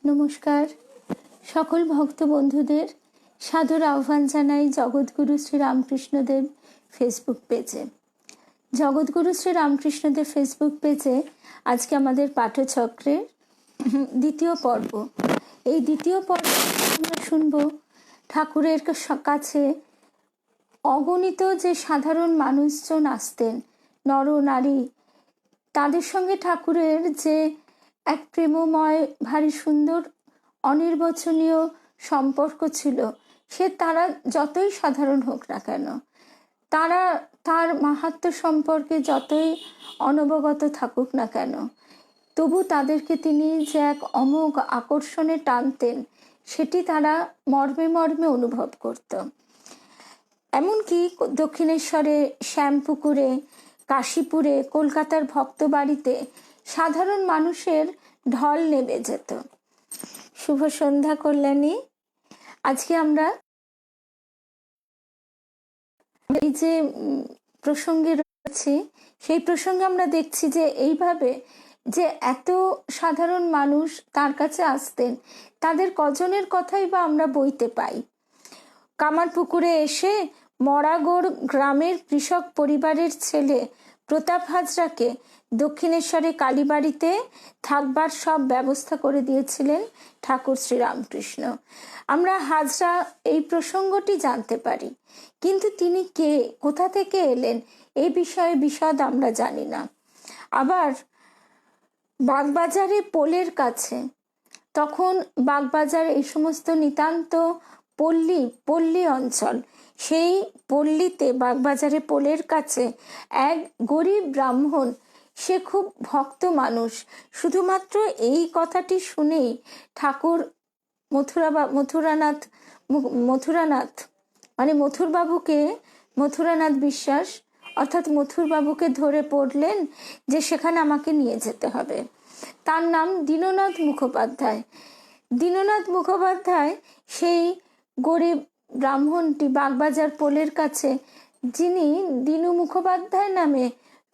নমস্কার, সকল ভক্ত বন্ধুদের সাদর আহ্বান জানাই জগৎগুরু শ্রী রামকৃষ্ণদেব ফেসবুক পেজে। জগৎগুরু শ্রী রামকৃষ্ণদেব ফেসবুক পেজে আজকে আমাদের পাঠচক্রের দ্বিতীয় পর্ব। এই দ্বিতীয় পর্বে আমরা শুনব ঠাকুরের কাছে অগণিত যে সাধারণ মানুষজন আসতেন, নর নারী, তাদের সঙ্গে ঠাকুরের যে এক প্রেমময় ভারী সুন্দর অনির্বচনীয় সম্পর্ক ছিল। সে তারা যতই সাধারণ হোক না কেন, তারা তার মাহাত্ম্য সম্পর্কে যতই অনবগত থাকুক না কেন, তবু তাদেরকে তিনি যে এক অমোঘ আকর্ষণে টানতেন সেটি তারা মর্মে মর্মে অনুভব করত। এমনকি দক্ষিণেশ্বরে, শ্যামপুকুরে, কাশীপুরে, কলকাতার ভক্ত বাড়িতে সাধারণ মানুষের ঢল নেমে যেত। শুভ সন্ধ্যা কল্যাণী। আজকে আমরা এই যে প্রসঙ্গে রয়েছি, সেই প্রসঙ্গে আমরা দেখছি যে এইভাবে যে এত সাধারণ মানুষ তার কাছে আসতেন, তাদের কজনের কথাই বা আমরা বইতে পাই। কামারপুকুরে এসে মরাগড় গ্রামের কৃষক পরিবারের ছেলে প্রতাপ হাজরাকে দক্ষিণেশ্বরে কালীবাড়িতে থাকবার সব ব্যবস্থা করে দিয়েছিলেন ঠাকুর শ্রীরামকৃষ্ণ। আমরা হাজরা এই প্রসঙ্গটি জানতে পারি, কিন্তু তিনি কে, কোথা থেকে এলেন, এই বিষয়ে বিশদ আমরা জানি না। আবার বাগবাজারে পোলের কাছে, তখন বাগবাজার এই সমস্ত নিতান্ত পল্লী অঞ্চল, সেই পল্লীতে বাগবাজারে পোলের কাছে এক গরিব ব্রাহ্মণ, সে খুব ভক্ত মানুষ। শুধুমাত্র এই কথাটি শুনেই ঠাকুর মথুরানাথ মানে মথুরানাথ বিশ্বাস অর্থাৎ মথুরবাবুকে ধরে পড়লেন যে সেখানে আমাকে নিয়ে যেতে হবে। তার নাম দীননাথ মুখোপাধ্যায়। দীননাথ মুখোপাধ্যায় সেই গরিব ব্রাহ্মণটি বাগবাজার পোলের কাছে, যিনি দীনু মুখোপাধ্যায় নামে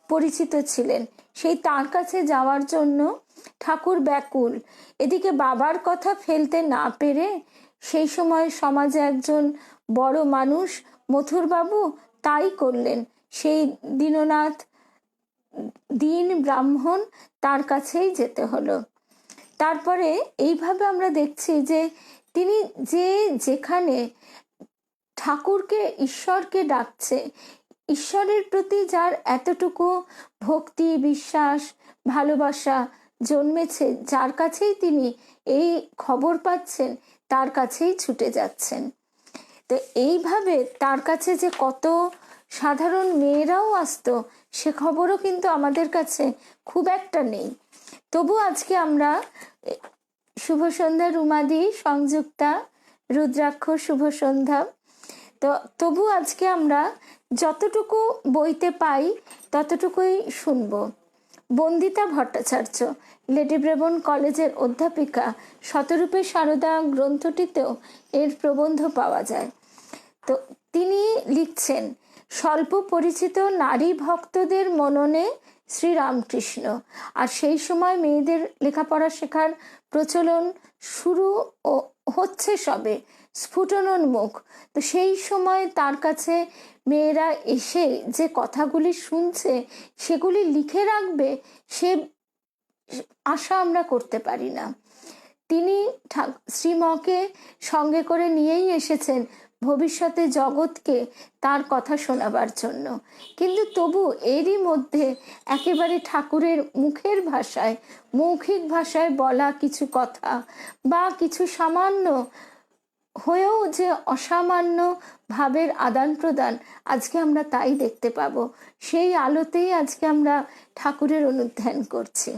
পরিচিত ছিলেন, সেই তার কাছে যাওয়ার জন্য ঠাকুর ব্যাকুল। এদিকে বাবার কথা ফেলতে না পেরে সেই সময় সমাজে একজন বড় মানুষ মথুরবাবু তাই করলেন, সেই দীন ব্রাহ্মণ তার কাছেই যেতে হলো। তারপরে এইভাবে আমরা দেখছি যে তিনি যেখানে ঠাকুরকে, ঈশ্বরকে ডাকছে, ঈশ্বরের প্রতি যার এতটুকু ভক্তি, বিশ্বাস, ভালোবাসা জন্মেছে, যার কাছেই তিনি এই খবর পাচ্ছেন, তার কাছেই ছুটে যাচ্ছেন। তো এইভাবে তার কাছে যে কত সাধারণ মেয়েরাও আসতো, সে খবরও কিন্তু আমাদের কাছে খুব একটা নেই। তবু আজকে আমরা শুভ সন্ধ্যা রুমাদি, সংযুক্তা, রুদ্রাক্ষ, শুভ সন্ধ্যা। তো তবু আজকে আমরা যতটুকু বইতে পাই ততটুকুই শুনব। বন্দিতা ভট্টাচার্য, লেডি ব্রেবোর্ন কলেজের অধ্যাপিকা, শতরূপে সারদা গ্রন্থটিতেও এর প্রবন্ধ পাওয়া যায়। তো তিনি লিখছেন, স্বল্প পরিচিত নারী ভক্তদের মননে শ্রীরামকৃষ্ণ। আর সেই সময় মেয়েদের লেখাপড়া শেখার প্রচলন শুরু হচ্ছে, সবে স্ফুটনোন্মুখ। তো সেই সময় তার কাছে মেয়েরা এসে যে কথাগুলি শুনছে, সেগুলি লিখে রাখবে, সে আশা আমরা করতে পারি না। তিনি শ্রীমকে সঙ্গে করে নিয়েই এসেছেন ভবিষ্যতে জগৎকে তার কথা শোনাবার জন্য। কিন্তু তবু এরই মধ্যে একেবারে ঠাকুরের মুখের ভাষায়, মৌখিক ভাষায় বলা কিছু কথা বা কিছু সামান্য হয়েও যে অসামান্য ভাবের আদান প্রদান, আজকে আমরা তাই দেখতে পাবো। সেই আলোতেই আজকে আমরা ঠাকুরের অনুধ্যান করছি।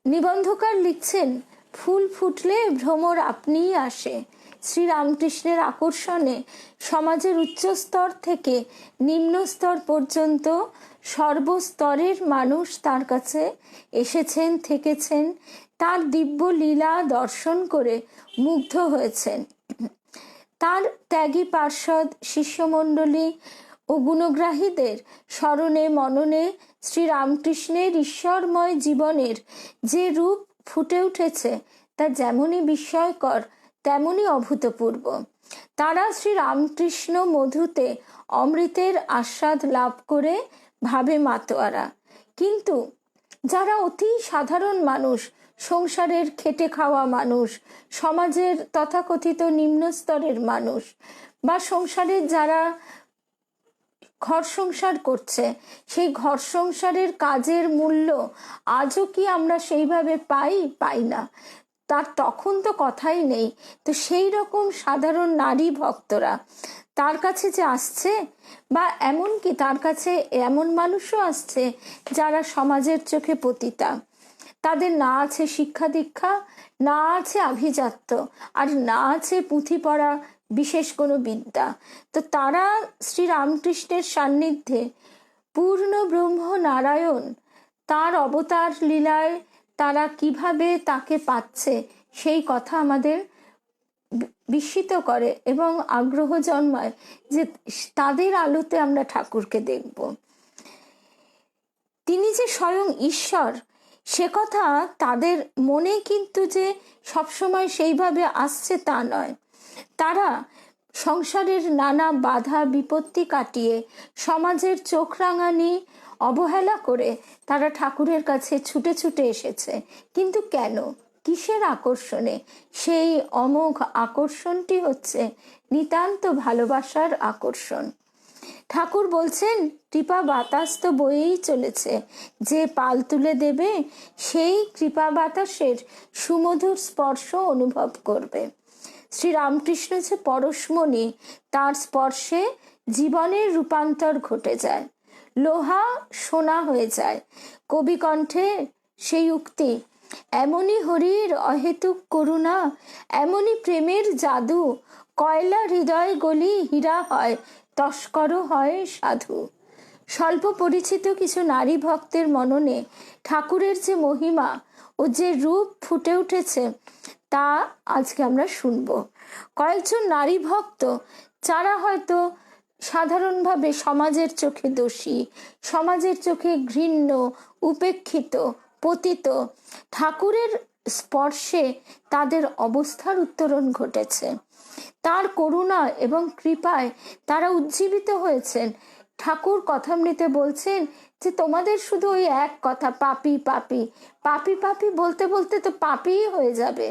নিবন্ধকার লিখছেন, ফুল ফুটলে ভ্রমর আপনিই আসে। শ্রীরামকৃষ্ণের আকর্ষণে সমাজের উচ্চ স্তর থেকে নিম্ন স্তর পর্যন্ত সর্বস্তরের মানুষ তার কাছে এসেছেন, থেকেছেন, তার দিব্য লীলা দর্শন করে মুগ্ধ হয়েছেন। তার ত্যাগী পার্ষদ, শিষ্যমণ্ডলী ও গুণগ্রাহীদের স্মরণে মননে শ্রীরামকৃষ্ণের ঈশ্বরময় জীবনের যে রূপ ফুটে উঠেছে তা যেমনই বিস্ময়কর তেমনই অভূতপূর্ব। তারা শ্রী রামকৃষ্ণ মধুতে অমৃতের আস্বাদ লাভ করে ভাবে মাতোয়ারা, কিন্তু যারা অতি সাধারণ মানুষ, সংসারের খেটে খাওয়া মানুষ, সমাজের তথাকথিত নিম্ন স্তরের মানুষ, বা সংসারের যারা ঘর সংসার করছে, সেই ঘর সংসারের কাজের মূল্য আজও কি আমরা সেইভাবে পাই না, তার তখন তো কথাই নেই। তো সেই রকম সাধারণ নারী ভক্তরা তার কাছে যে আসছে, বা এমনকি তার কাছে এমন মানুষও আসছে যারা সমাজের চোখে পতিতা, তাদের না আছে শিক্ষা দীক্ষা, না আছে আভিজাত্য, আর না আছে পুঁথি পড়া বিশেষ কোনো বিদ্যা। তো তারা শ্রী রামকৃষ্ণের সান্নিধ্যে পূর্ণ ব্রহ্ম নারায়ণ তার অবতার লীলায় তারা কিভাবে তাকে পাচ্ছে সেই কথা আমাদের বিস্মিত করে এবং আগ্রহ জন্মায় যে তাদের আলোতে আমরা ঠাকুরকে দেখব। তিনি যে স্বয়ং ঈশ্বর সে কথা তাদের মনে কিন্তু যে সবসময় সেইভাবে আসছে তা নয়। তারা সংসারের নানা বাধা বিপত্তি কাটিয়ে, সমাজের চোখ রাঙানি অবহেলা করে তারা ঠাকুরের কাছে ছুটে ছুটে এসেছে। কিন্তু কেন, কিসের আকর্ষণে? সেই অমোঘ আকর্ষণটি হচ্ছে নিতান্ত ভালোবাসার আকর্ষণ। ঠাকুর বলছেন, কৃপা বাতাস তো বয়েই চলেছে, যে পাল তুলে দেবে সেই কৃপা বাতাসের সুমধুর স্পর্শ অনুভব করবে। শ্রী রামকৃষ্ণ যে পরশমণি, তার স্পর্শে জীবনের রূপান্তর ঘটে যায়, লোহা সোনা হয়ে যায়। কবি কণ্ঠে সেই উক্তি, এমনই হরির অহেতুক করুণা, এমনই প্রেমের জাদু, কয়লা হৃদয় গলি হীরা হয়, তস্কর হয় সাধু। স্বল্প পরিচিত কিছু নারী ভক্তের মননে ঠাকুরের যে মহিমা ও যে রূপ ফুটে উঠেছে তা আজকে আমরা শুনব। কয়েকজন নারী ভক্ত যারা হয়তো সাধারণভাবে সমাজের চোখে দোষী, সমাজের চোখে ঘৃণ্য, উপেক্ষিত, পতিত, ঠাকুরের স্পর্শে তাদের অবস্থার উত্তরণ ঘটেছে। তার করুণা এবং কৃপায় তারা উজ্জীবিত হয়েছেন। ঠাকুর কথামৃতে বলছেন যে তোমাদের শুধু ওই এক কথা, পাপী পাপী পাপী পাপী বলতে বলতে তো পাপীই হয়ে যাবে।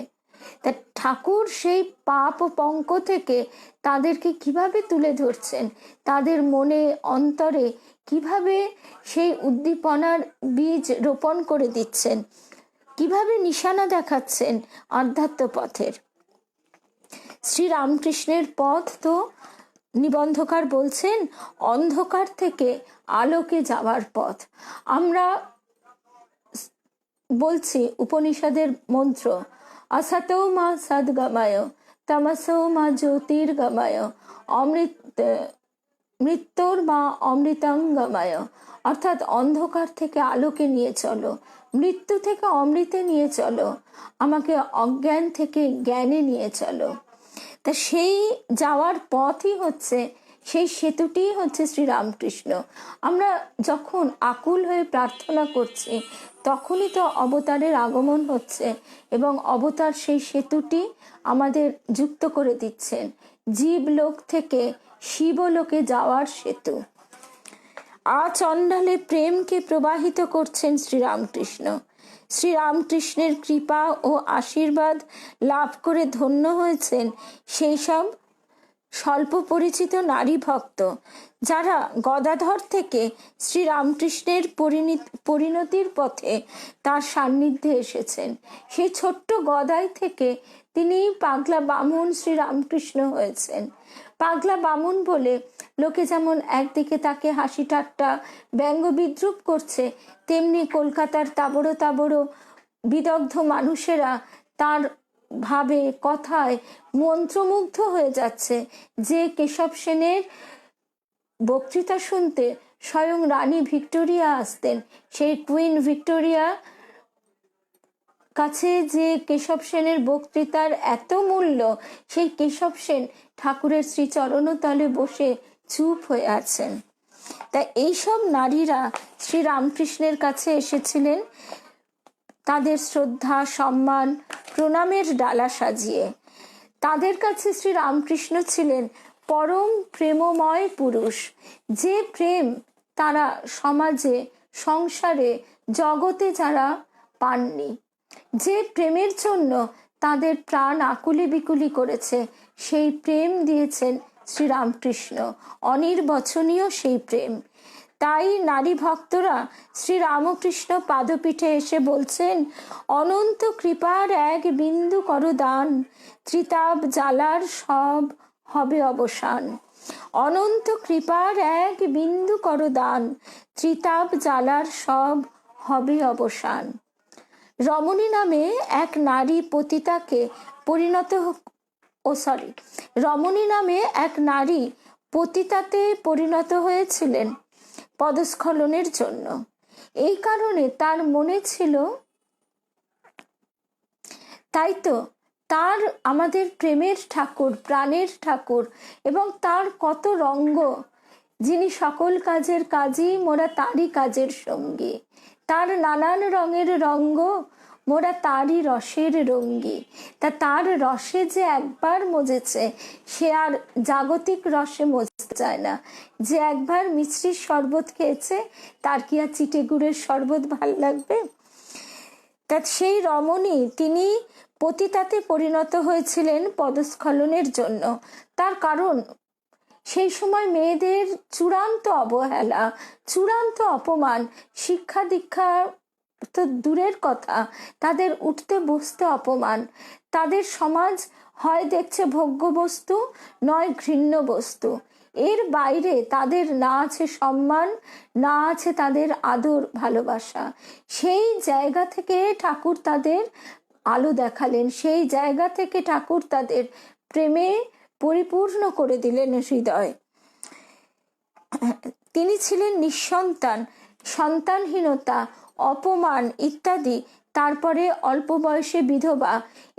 তা ঠাকুর সেই পাপ ও পঙ্ক থেকে তাদেরকে কিভাবে তুলে ধরছেন, তাদের মনে অন্তরে কিভাবে সেই উদ্দীপনার বীজ রোপণ করে দিচ্ছেন, কিভাবে নিশানা দেখাচ্ছেন আধ্যাত্ম পথের। শ্রী রামকৃষ্ণের পথ তো নিবন্ধকার বলছেন অন্ধকার থেকে আলোকে যাওয়ার পথ। আমরা বলছি উপনিষদের মন্ত্র, অসতো মা সদ্গময় তমসো মা জ্যোতির্গময় মৃত্যুর মা অমৃতঙ্গময়, অর্থাৎ অন্ধকার থেকে আলোকে নিয়ে চলো, মৃত্যু থেকে অমৃতে নিয়ে চলো, আমাকে অজ্ঞান থেকে জ্ঞানে নিয়ে চলো। তা সেই যাওয়ার পথই হচ্ছে, সেই সেতুটি হচ্ছে শ্রী রামকৃষ্ণ। আমরা যখন আকুল হয়ে প্রার্থনা করছি তখনই তো অবতারের আগমন হচ্ছে এবং অবতার সেই সেতুটি আমাদের যুক্ত করে দিচ্ছেন, জীবলোক থেকে শিবলোকে যাওয়ার সেতু। আচণ্ডালে প্রেমকে প্রবাহিত করছেন শ্রীরামকৃষ্ণ। শ্রীরামকৃষ্ণের কৃপা ও আশীর্বাদ লাভ করে ধন্য হয়েছেন সেই সব স্বল্প পরিচিত নারী ভক্ত যারা গদাধর থেকে শ্রীরামকৃষ্ণের পরিণতির পথে তার সান্নিধ্যে এসেছেন। সেই ছোট্ট গদাই থেকে তিনি পাগলা বামুন শ্রীরামকৃষ্ণ হয়েছেন। পাগলা বামুন বলে লোকে যেমন একদিকে তাকে হাসি ঠাট্টা ব্যঙ্গ বিদ্রুপ করছে, তেমনি কলকাতার তাবড়ো তাবড়ো বিদগ্ধ মানুষেরা তার ভাবে কথায় মন্ত্রমুগ্ধ হয়ে যাচ্ছে যে কেশব সেনের বক্তৃতা শুনতে স্বয়ং রানী ভিক্টোরিয়া আসতেন। সেই কুইন ভিক্টোরিয়া কাছে যে কেশব সেনের বক্তৃতার এত মূল্য, সেই কেশব সেন ঠাকুরের শ্রীচরণতলে বসে চুপ হয়ে আছেন। তা এইসব নারীরা শ্রী রামকৃষ্ণের কাছে এসেছিলেন তাদের শ্রদ্ধা সম্মান প্রণামের ডালা সাজিয়ে। তাদের কাছে শ্রী রামকৃষ্ণ ছিলেন পরম প্রেমময় পুরুষ, যে প্রেম তারা সমাজে, সংসারে, জগতে যারা পাননি, যে প্রেমের জন্য তাদের প্রাণ আকুলি বিকুলি করেছে, সেই প্রেম দিয়েছেন শ্রীরামকৃষ্ণ, অনির্বচনীয় সেই প্রেম। তাই নারী ভক্তরা শ্রী রামকৃষ্ণ পাদপীঠে এসে বলছেন, অনন্ত কৃপার এক বিন্দু করো দান, ত্রিতাপ জ্বালার সব হবে অবসান। অনন্ত কৃপার এক বিন্দু করো দান, ত্রিতাপ জ্বালার সব হবে অবসান। রমণী নামে এক নারী পতিতাকে রমণী নামে এক নারী পতিতাতে পরিণত হয়েছিলেন পদস্খলনের জন্য। এই কারণে তার মনে ছিল, তাই তো তার আমাদের প্রেমের ঠাকুর, প্রাণের ঠাকুর, এবং তার কত রঙ্গ, যিনি সকল কাজের কাজই, মোরা তারই কাজের সঙ্গী। তার নানান রঙের রঙ্গ, মোরা তারই রসের রঙ্গী। তার রসে যে একবার মজেছে, সে আর জাগতিক রসে মজতে চায় না। যে একবার মিছরির শরবত খেয়েছে, তার কি আর চিটে গুড়ের শরবত ভাল লাগবে? তা সেই রমণী, তিনি পতিতাতে পরিণত হয়েছিলেন পদস্খলনের জন্য। তার কারণ, সেই সময় মেয়েদের চূড়ান্ত অবহেলা, চূড়ান্ত অপমান, শিক্ষা দীক্ষা তো দূরের কথা, তাদের উঠতে বসতে অপমান। তাদের সমাজ হয় দেখছে ভোগ্য বস্তু, নয় ঘৃণ্য বস্তু। এর বাইরে তাদের না আছে সম্মান, না আছে তাদের আদর ভালোবাসা। সেই জায়গা থেকে ঠাকুর তাদের আলো দেখালেন, সেই জায়গা থেকে ঠাকুর তাদের প্রেমে পরিপূর্ণ করে দিলেন হৃদয়। তিনি ছিলেন নিঃসন্তান, সন্তানহীনতা, অপমান ইত্যাদি, তারপরে অল্প বয়সে বিধবা,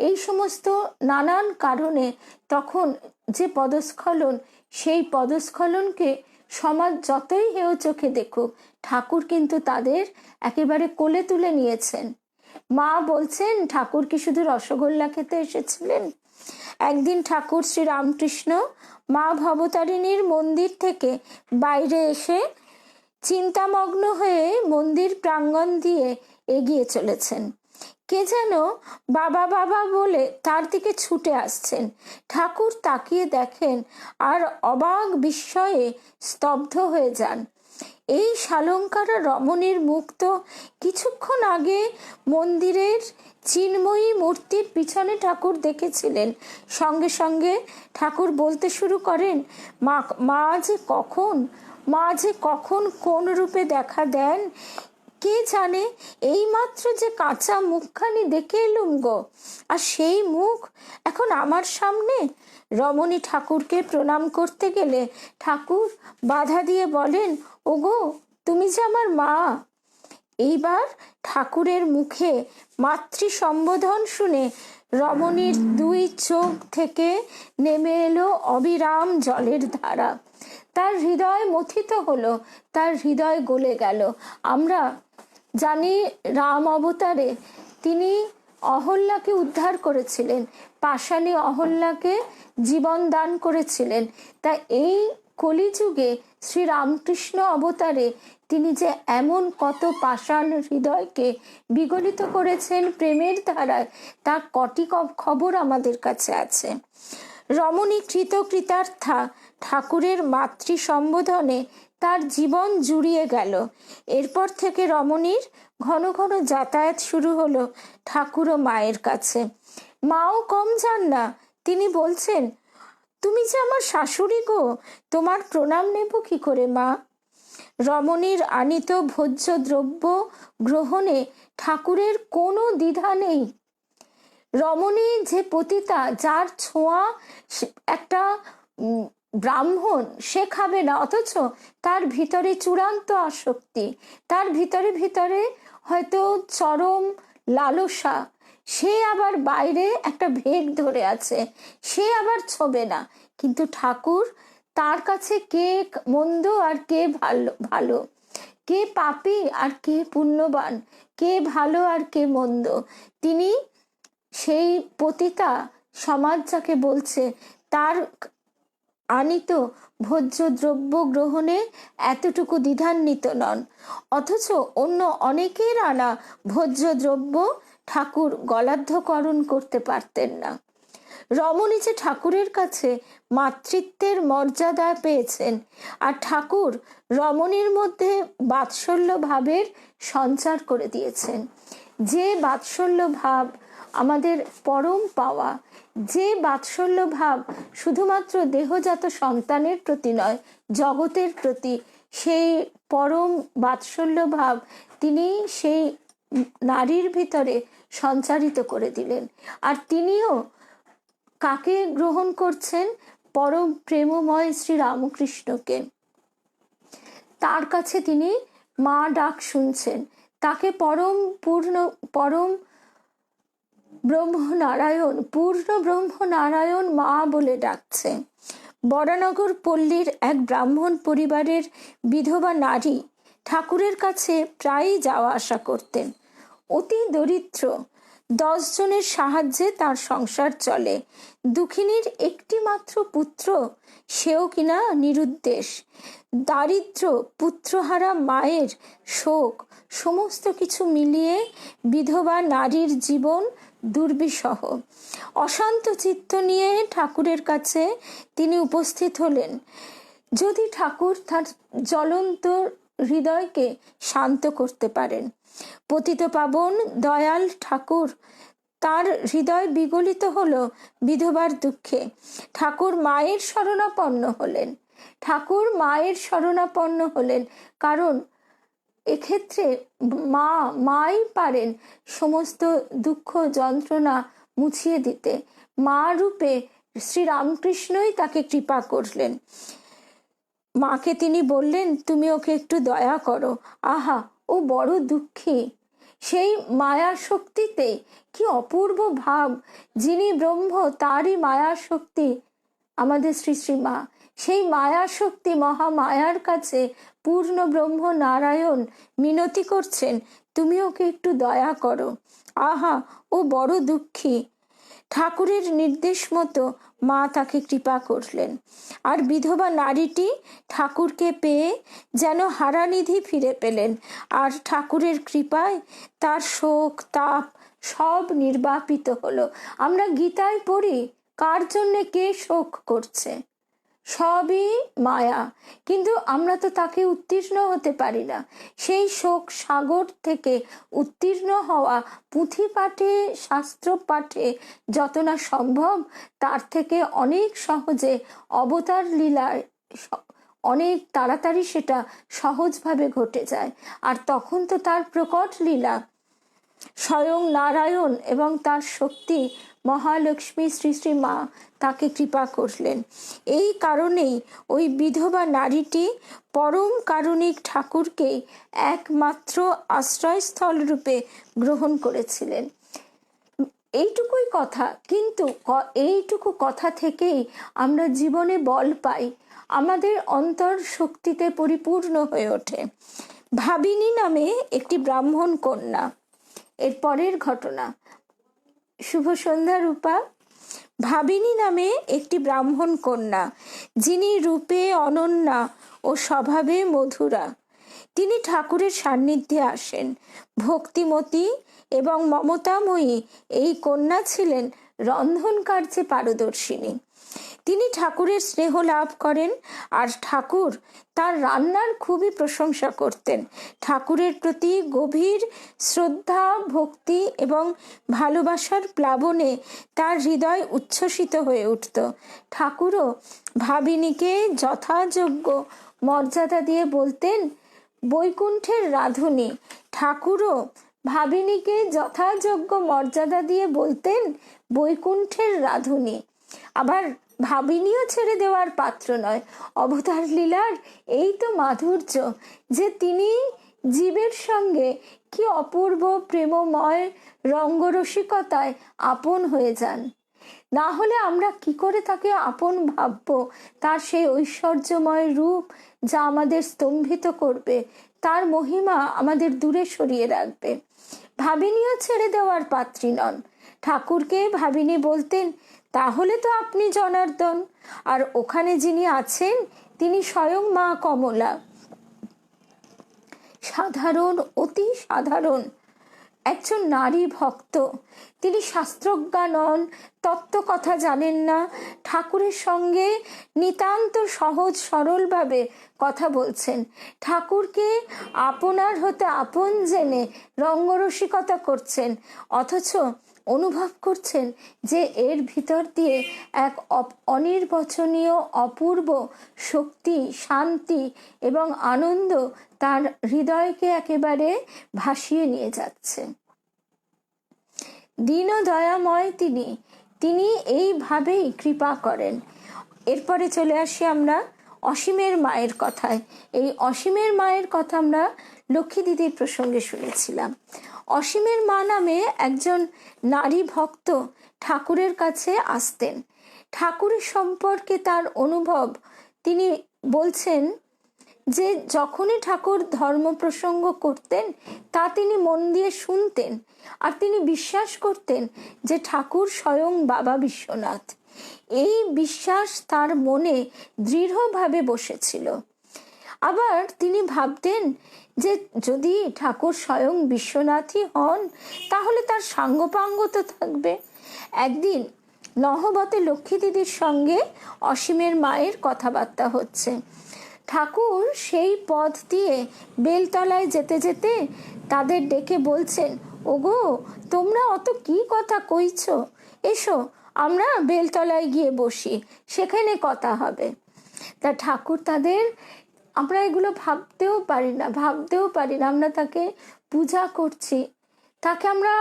এই সমস্ত নানান কারণে তখন যে পদস্খলন, সেই পদস্খলনকে সমাজ যতই হেয় চোখে দেখুক, ঠাকুর কিন্তু তাদের একেবারে কোলে তুলে নিয়েছেন। মা বলছেন, ঠাকুর কি শুধু রসগোল্লা খেতে এসেছিলেন? একদিন ঠাকুর শ্রী রামকৃষ্ণ মা ভবতারিণীর মন্দির থেকে বাইরে এসে চিন্তামগ্ন হয়ে মন্দির প্রাঙ্গণ দিয়ে এগিয়ে চলেছেন। কে যেন বাবা বাবা বলে তার দিকে ছুটে আসছেন। ঠাকুর তাকিয়ে দেখেন আর অবাক বিস্ময়ে স্তব্ধ হয়ে যান। এই শালঙ্কারা রমণীর মুখ তো কিছুক্ষণ আগে মন্দিরের চিন্ময়ী মূর্তির পিছনে ঠাকুর দেখেছিলেন। সঙ্গে সঙ্গে ঠাকুর বলতে শুরু করেন, মা যে কখন কোন রূপে দেখা দেন কে জানে। এইমাত্র যে কাঁচা মুখখানি দেখে এলুম গো, আর সেই মুখ এখন আমার সামনে। রমণী ঠাকুরকে প্রণাম করতে গেলে ঠাকুর বাধা দিয়ে বলেন, ওগো, তুমি যে আমার মা। এইবার ঠাকুরের মুখে মাতৃ সম্বোধন শুনে রমণীর দুই চোখ থেকে নেমে এলো অবিরাম জলের ধারা। তার হৃদয় মথিত হলো, তার হৃদয় গলে গেল। আমরা জানি রাম অবতারে তিনি অহল্যাকে উদ্ধার করেছিলেন, পাষাণী অহল্যাকে জীবন দান করেছিলেন। তা এই কলিযুগে শ্রী রামকৃষ্ণ অবতারে তিনি যে এমন কত পাষাণ হৃদয়কে বিগলিত করেছেন প্রেমের ধারায়, তার কটি খবর আমাদের কাছে আছে। রমণী কৃতকৃতার্থা ঠাকুরের মাতৃ সম্বোধনে তার জীবন জুড়িয়ে গেল। এরপর থেকে রমণীর ঘন ঘন যাতায়াত শুরু হলো ঠাকুর ও মায়ের কাছে। মাও কম যান না, তিনি বলছেন, তুমি যে আমার শাশুড়ি গো, তোমার প্রণাম নেব কি করে মা? রমণীর আনিত ভোজ্য দ্রব্য গ্রহণে ঠাকুরের কোনো দ্বিধা নেই। রমণী যে পতিতা, যার ছোঁয়া একটা ব্রাহ্মণ সে খাবে না, অথচ তার ভিতরে চূড়ান্ত আসক্তি, তার ভিতরে হয়তো চরম লালসা, সে আবার বাইরে একটা ভেগ ধরে আছে, সে আবার ছোবে না। কিন্তু ঠাকুর, তার কাছে কে মন্দ আর কে ভালো, কে পাপী আর কে পুণ্যবান, কে ভালো আর কে মন্দ। তিনি সেই পতিতা সমাজ যাকে বলছে তার আনিত ভোজ্য দ্রব্য গ্রহণে এতটুকু দ্বিধান্বিত নন, অথচ অন্য অনেকের আনা ভোজ্য দ্রব্য ঠাকুর গলাধ্যকরণ করতে পারতেন না। রমণী যে ঠাকুরের কাছে মাতৃত্বের মর্যাদা পেয়েছেন, আর ঠাকুর রমণীর মধ্যে বাৎসল্য ভাবের সঞ্চার করে দিয়েছেন। যে বাৎসল্য ভাব আমাদের পরম পাওয়া, যে বাৎসল্য ভাব শুধুমাত্র দেহজাত সন্তানের প্রতি নয়, জগতের প্রতি, সেই পরম বাৎসল্য ভাব তিনি সেই নারীর ভিতরে সঞ্চারিত করে দিলেন। আর তিনিও কাকে গ্রহণ করছেন? পরম প্রেমময় শ্রী রামকৃষ্ণকে। তার কাছে তিনি মা ডাক শুনছেন, তাকে পরম ব্রহ্মনারায়ণ, পূর্ণ ব্রহ্মনারায়ণ মা বলে ডাকছে। বরানগর পল্লীর এক ব্রাহ্মণ পরিবারের বিধবা নারী ঠাকুরের কাছে প্রায়ই যাওয়া আসা করতেন। অতি দরিদ্র, 10 জনের সাহায্যে তার সংসার চলে। দুঃখিনীর একটি মাত্র পুত্র, সেও কিনা নিরুদ্দেশ। দারিদ্র, পুত্রহারা মায়ের শোক, সমস্ত কিছু মিলিয়ে বিধবা নারীর জীবন দুর্বিষহ। অশান্ত চিত্ত নিয়ে ঠাকুরের কাছে তিনি উপস্থিত হলেন। যদি ঠাকুর তার জ্বলন্ত হৃদয়কে শান্ত করতে পারেন। পতিত পাবন দয়াল ঠাকুর, তার হৃদয় বিগলিত হলো বিধবার দুঃখে। ঠাকুর মায়ের শরণাপন্ন হলেন। ঠাকুর মায়ের শরণাপন্ন হলেন, কারণ এক্ষেত্রে মাই পারেন সমস্ত দুঃখ যন্ত্রণা মুছিয়ে দিতে। মা রূপে শ্রী রামকৃষ্ণই তাকে কৃপা করলেন। মাকে তিনি বললেন, তুমি ওকে একটু দয়া করো। আহা, ও বড় দুঃখী। সেই মায়া শক্তিতে কি অপূর্ব ভাব! যিনি ব্রহ্ম তারই মায়া শক্তি আমাদের শ্রী শ্রী মা। সেই মায়া শক্তি মহামায়ার কাছে পূর্ণ ব্রহ্ম নারায়ণ মিনতি করছেন, তুমি ওকে একটু দয়া করো। আহা, ও বড় দুঃখী। ঠাকুরের নির্দেশ মতো মা তাকে কৃপা করলেন। আর বিধবা নারীটি ঠাকুরকে পেয়ে যেন হারানিধি ফিরে পেলেন। আর ঠাকুরের কৃপায় তার শোক তাপ সব নির্বাপিত হলো। আমরা গীতায় পড়ি, কার জন্যে কে শোক করছে? সবই মায়া, কিন্তু আমরা তো তাকে উত্তীর্ণ হতে পারি না। সেই শোক সাগর থেকে উত্তীর্ণ হওয়া পুঁথি পাঠে, শাস্ত্র পাঠে যত না সম্ভব, তার থেকে অনেক সহজে অবতার লীলায় অনেক তাড়াতাড়ি সেটা সহজভাবে ঘটে যায়। আর তখন তো তার প্রকট লীলা স্বয়ং নারায়ণ এবং তার শক্তি মহালক্ষ্মী শ্রী শ্রী মা তাকে কৃপা করলেন। এই কারণেই ওই বিধবা নারীটি পরম কারুণিক ঠাকুরকে একমাত্র আশ্রয়স্থল রূপে গ্রহণ করেছিলেন। এইটুকুই কথা, কিন্তু এইটুকু কথা থেকেই আমরা জীবনে বল পাই, আমাদের অন্তর শক্তিতে পরিপূর্ণ হয়ে ওঠে। ভাবিনী নামে একটি ব্রাহ্মণ কন্যা। এর পরের ঘটনা। শুভ সন্ধ্যা রূপা। ভাবিনী নামে একটি ব্রাহ্মণ কন্যা, যিনি রূপে অনন্যা ও স্বভাবে মধুরা। তিনি ঠাকুরের সান্নিধ্যে আসেন। ভক্তিমতী এবং মমতাময়ী এই কন্যা ছিলেন রন্ধন কার্যে পারদর্শিনী। তিনি ঠাকুরের স্নেহ লাভ করেন, আর ঠাকুর তার রান্নার খুবই প্রশংসা করতেন। ঠাকুরের প্রতি গভীর শ্রদ্ধা, ভক্তি এবং ভালোবাসার প্লাবনে তার হৃদয় উচ্ছ্বসিত হয়ে উঠত। ঠাকুরও ভাবিনীকে যথাযোগ্য মর্যাদা দিয়ে বলতেন বৈকুণ্ঠের রাধুনী। ঠাকুরও ভাবিনীকে যথাযোগ্য মর্যাদা দিয়ে বলতেন বৈকুণ্ঠের রাধুনী। আবার ভাবিনীও ছেড়ে দেওয়ার পাত্র নয়। অবতার লীলার এই তো মাধুর্য, যে তিনি জীবের সঙ্গে কি অপূর্ব প্রেমময় রঙ্গরসিকতায় আপন হয়ে যান। না হলে আমরা কি করে তাকে আপন ভাববো? তার সেই ঐশ্বর্যময় রূপ যা আমাদের স্তম্ভিত করবে, তার মহিমা আমাদের দূরে সরিয়ে রাখবে। ভাবিনীও ছেড়ে দেওয়ার পাত্রী নন। ঠাকুরকে ভাবিনী বলতেন, তাহলে তো আপনি জনার্দন, আর ওখানে যিনি আছেন তিনি স্বয়ং মা কমলা। সাধারণ, অতি সাধারণ একজন নারী ভক্ত। তিনি শাস্ত্রজ্ঞা নন, তত্ত্ব কথা জানেন না, ঠাকুরের সঙ্গে নিতান্ত সহজ সরলভাবে কথা বলছেন। ঠাকুরকে আপনার হতে আপন জেনে রঙ্গরসিকতা করছেন, অথচ অনুভব করছেন যে এর ভিতর দিয়ে এক অনির্বচনীয় অপূর্ব শক্তি, শান্তি এবং আনন্দ তার হৃদয়কে একেবারে ভাসিয়ে নিয়ে যাচ্ছে। দীন দয়াময় তিনি এইভাবেই কৃপা করেন। এরপরে চলে আসি আমরা অসীমের মায়ের কথায়। এই অসীমের মায়ের কথা আমরা লক্ষ্মী দিদির প্রসঙ্গে শুনেছিলাম। অসীমের মা নামে একজন নারী ভক্ত ঠাকুরের কাছে আসতেন। ঠাকুরের সম্পর্কে তার অনুভব তিনি বলছেন যে যখনই ঠাকুর ধর্ম প্রসঙ্গ করতেন তা তিনি মন দিয়ে শুনতেন, আর তিনি বিশ্বাস করতেন যে ঠাকুর স্বয়ং বাবা বিশ্বনাথ। এই বিশ্বাস তার মনে দৃঢ়ভাবে বসেছিল। আবার তিনি ভাবতেন যে যদি ঠাকুর স্বয়ং বিশ্বনাথই হন তাহলে তার সাঙ্গপাঙ্গ তো থাকবে। একদিন নহবতে লক্ষ্মী দিদির সঙ্গে অসীমের মায়ের কথাবার্তা হচ্ছে। ঠাকুর সেই পথ দিয়ে বেলতলায় যেতে যেতে তাদের ডেকে বলছেন, ওগো তোমরা অত কি কথা কইছ, এসো আমরা বেলতলায় গিয়ে বসি, সেখানে কথা হবে। তা ঠাকুর তাদের, আমরা এগুলো ভাবতেও পারি না, আমরা তাকে পূজা করছি, তাকে আমরা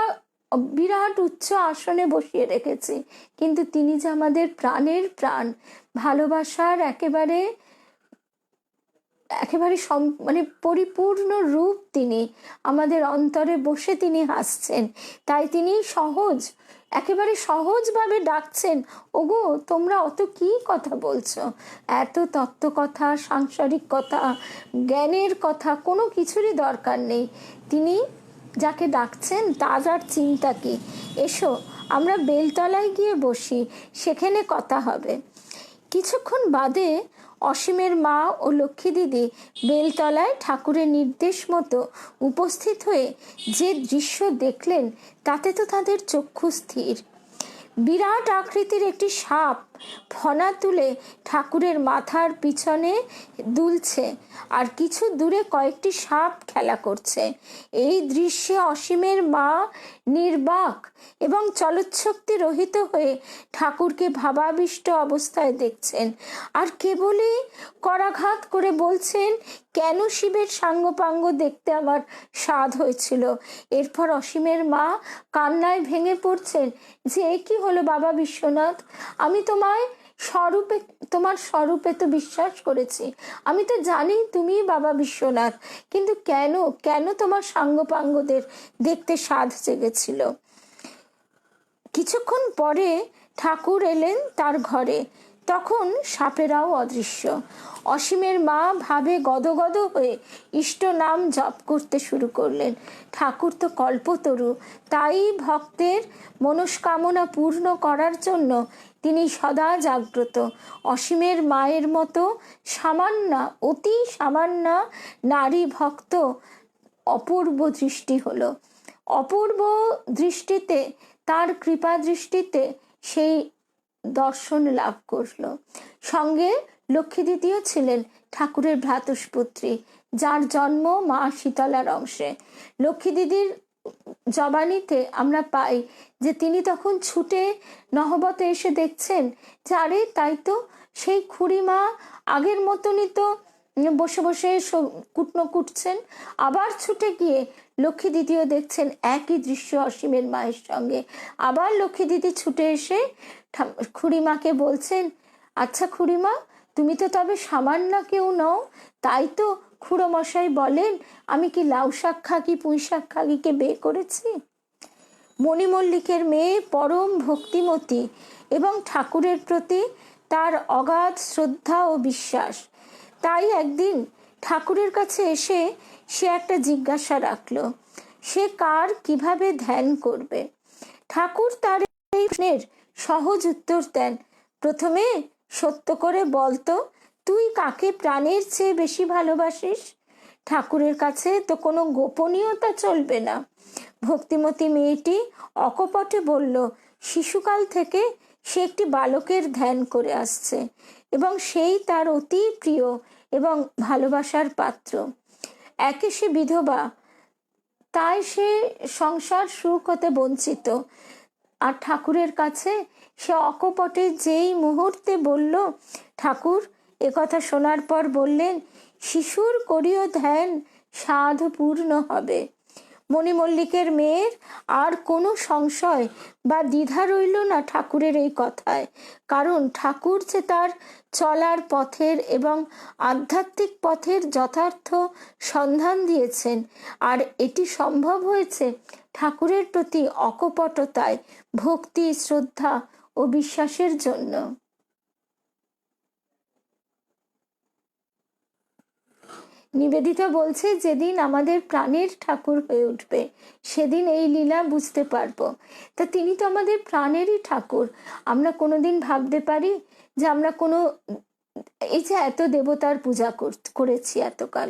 বিরাট উচ্চ আসনে বসিয়ে রেখেছি, কিন্তু তিনি যে আমাদের প্রাণের প্রাণ, ভালোবাসার একেবারে মানে পরিপূর্ণ রূপ, তিনি আমাদের অন্তরে বসে তিনি হাসছেন। তাই তিনি একেবারে সহজভাবে ডাকছেন, ওগো তোমরা অত কি কথা বলছো, এত তত্ত্ব কথা, সাংসারিক কথা, জ্ঞানের কথা কোনো কিছুরই দরকার নেই। তিনি যাকে ডাকছেন তার আর চিন্তা কি, এসো আমরা বেলতলায় গিয়ে বসি, সেখানে কথা হবে। কিছুক্ষণ বাদে অসীমের মা ও লক্ষ্মী দিদি বেলতলায় ঠাকুরের নির্দেশ মতো উপস্থিত হয়ে যে দৃশ্য দেখলেন তাতে তো তাদের চক্ষু স্থির। বিরাট আকৃতির একটি সাপ ফনা তুলে ঠাকুরের মাথার পিছনে দুলছে, আর কিছু দূরে কয়েকটি সাপ খেলা করছে। এই দৃশ্যে অসীমের মা নির্বাক এবং চলৎশক্তি রহিত হয়ে ঠাকুরকে ভাবাবিষ্ট অবস্থায় দেখছেন, আর কেবলই করাঘাত করে বলছেন, কেন শিবের সাঙ্গপাঙ্গ দেখতে আমার স্বাদ হয়েছিল। এরপর অসীমের মা কান্নায় ভেঙে পড়ছেন যে এ কি হলো বাবা বিশ্বনাথ, আমি তোমার স্বরূপে তো বিশ্বাস করেছি, আমি তো জানি তুমি বাবা বিশ্বনাথ, কিন্তু কেন তোমার সাঙ্গপাঙ্গদের দেখতে স্বাদ জেগেছিল। কিছুক্ষণ পরে ঠাকুর এলেন তার ঘরে, তখন সাপেরাও অদৃশ্য। অসীমের মা ভাবে গদগদ হয়ে ইষ্ট নাম জপ করতে শুরু করলেন। ঠাকুর তো কল্পতরু, তাই ভক্তের মনস্কামনা পূর্ণ করার জন্য তিনি সদা জাগ্রত। অসীমের মায়ের মতো অতি সামান্য নারী ভক্ত অপূর্ব দৃষ্টি হলো। অপূর্ব দৃষ্টিতে, তার কৃপা দৃষ্টিতে সেই দর্শন লাভ করল। সঙ্গে লক্ষ্মী দিদিও ছিলেন ঠাকুরের ভ্রাতুষ্পুত্রী, যার জন্ম মা শীতলার অংশে। লক্ষ্মী দিদির জবানিতে আমরা পাই যে তিনি তখন ছুটে নহবতে এসে দেখছেন যে আরে তাই তো, সেই খুড়িমা আগের মতনই তো বসে বসে কুটনো কুটছেন। আবার ছুটে গিয়ে লক্ষ্মী দিদিও দেখছেন একই দৃশ্য অসীমের মায়ের সঙ্গে। আবার লক্ষ্মী দিদি ছুটে এসে খুড়িমাকে বলছেন, আচ্ছা খুড়িমা, তুমি তো তবে সামান্য কেউ নও, তাই তো খুড়োমশাই বলেন আমি কি লাউ শাক খাকি পুঁই শাক খাকিকে বিয়ে করেছি। মণিমল্লিকের মেয়ে পরম ভক্তিমতী এবং ঠাকুরের প্রতি তার অগাধ শ্রদ্ধা ও বিশ্বাস। তাই একদিন ঠাকুরের কাছে এসে সে একটা জিজ্ঞাসা রাখলো, সে কার কিভাবে ধ্যান করবে। ঠাকুর তার এই প্রশ্নের সহজ উত্তর দেন, প্রথমে সত্য করে বলতো তুই কাকে প্রাণের চেয়ে বেশি ভালোবাসিস। ঠাকুরের কাছে তো কোনো গোপনীয়তা চলবে না। ভক্তিমতী মেয়েটি অকপটে বলল, শিশুকাল থেকে সে একটি বালকের ধ্যান করে আসছে এবং সেই তার অতি প্রিয় এবং ভালোবাসার পাত্র। একে সে বিধবা, তাই সে সংসার সুখ হতে বঞ্চিত। আর ঠাকুরের কাছে সে অকপটে যেই মুহূর্তে বলল, ঠাকুর একথা শোনার পর বললেন, শিশুর করিও ধ্যান সাধ পূর্ণ হবে। মণিমল্লিকের মেয়ের আর কোনো সংশয় বা দ্বিধা রইল না ঠাকুরের এই কথায়, কারণ ঠাকুর যে তার চলার পথের এবং আধ্যাত্মিক পথের যথার্থ সন্ধান দিয়েছেন, আর এটি সম্ভব হয়েছে ঠাকুরের প্রতি অকপটতায়, ভক্তি, শ্রদ্ধা ও বিশ্বাসের জন্য। নিবেদিতা বলছে, যেদিন আমাদের প্রাণের ঠাকুর হয়ে উঠবে সেদিন এই লীলা বুঝতে পারবো। তা তিনি তো আমাদের প্রাণেরই ঠাকুর। আমরা কোনোদিন ভাবতে পারি যে আমরা কোনো, এই যে এত দেবতার পূজা করেছি এতকাল,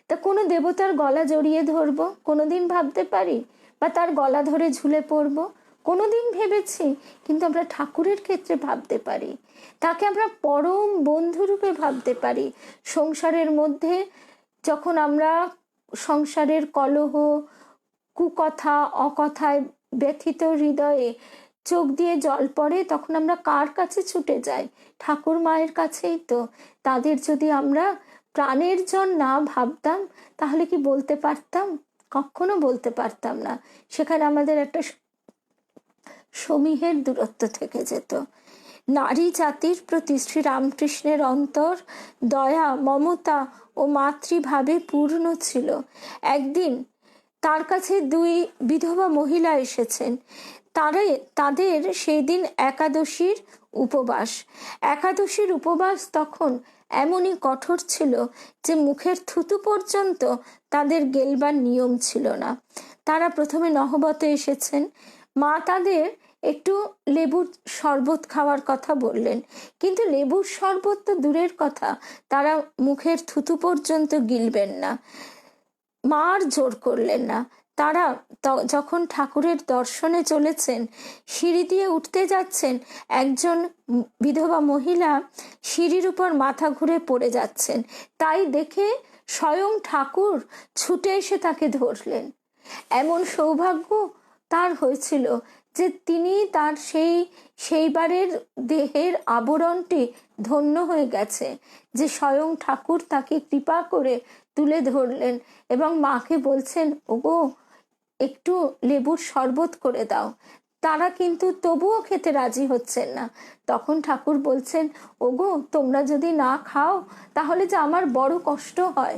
তা কোনো দেবতার গলা জড়িয়ে ধরবো কোনোদিন ভাবতে পারি? বা তার গলা ধরে ঝুলে পড়বো কোনোদিন ভেবেছি? কিন্তু আমরা ঠাকুরের ক্ষেত্রে ভাবতে পারি, তাকে আমরা পরম বন্ধুরূপে ভাবতে পারি। সংসারের মধ্যে যখন আমরা সংসারের কলহ, কুকথা, অকথায় ব্যথিত হৃদয়ে চোখ দিয়ে জল পড়ে, তখন আমরা কার কাছে ছুটে যাই? ঠাকুর মায়ের কাছেই তো। তাদের যদি আমরা প্রাণের জন না ভাবতাম তাহলে কি বলতে পারতাম? কখনো বলতে পারতাম না। সেখানে আমাদের একটা সমীহের দূরত্ব থেকে যেত। নারী জাতির প্রতি শ্রীরামকৃষ্ণের অন্তর দয়া, মমতা ও মাতৃভাবে পূর্ণ ছিল। একদিন তার কাছে দুই বিধবা মহিলা এসেছেন। তাদের সেই দিন একাদশীর উপবাস। একাদশীর উপবাস তখন এমনই কঠোর ছিল যে মুখের থুতু পর্যন্ত তাদের গেলবার নিয়ম ছিল না। তারা প্রথমে নহবতে এসেছেন। মা তাদের একটু লেবুর শরবত খাওয়ার কথা বললেন, কিন্তু লেবুর শরবত তো দূরের কথা, তারা মুখের থুতু পর্যন্ত গিলবেন না। মা আর জোর করলেন না। তারা যখন ঠাকুরের দর্শনে চলেছেন, সিঁড়ি দিয়ে উঠতে যাচ্ছেন, একজন বিধবা মহিলা সিঁড়ির উপর মাথা ঘুরে পড়ে যাচ্ছেন। তাই দেখে স্বয়ং ঠাকুর ছুটে এসে তাকে ধরলেন। এমন সৌভাগ্য তার হয়েছিল যে তিনি তার সেইবারের দেহের আবরণটি ধন্য হয়ে গেছে, যে স্বয়ং ঠাকুর তাকে কৃপা করে তুলে ধরলেন এবং মাকে বলছেন, ওগো একটু লেবুর শরবত করে দাও। তারা কিন্তু তবুও খেতে রাজি হচ্ছেন না। তখন ঠাকুর বলছেন, ওগো তোমরা যদি না খাও তাহলে যে আমার বড় কষ্ট হয়।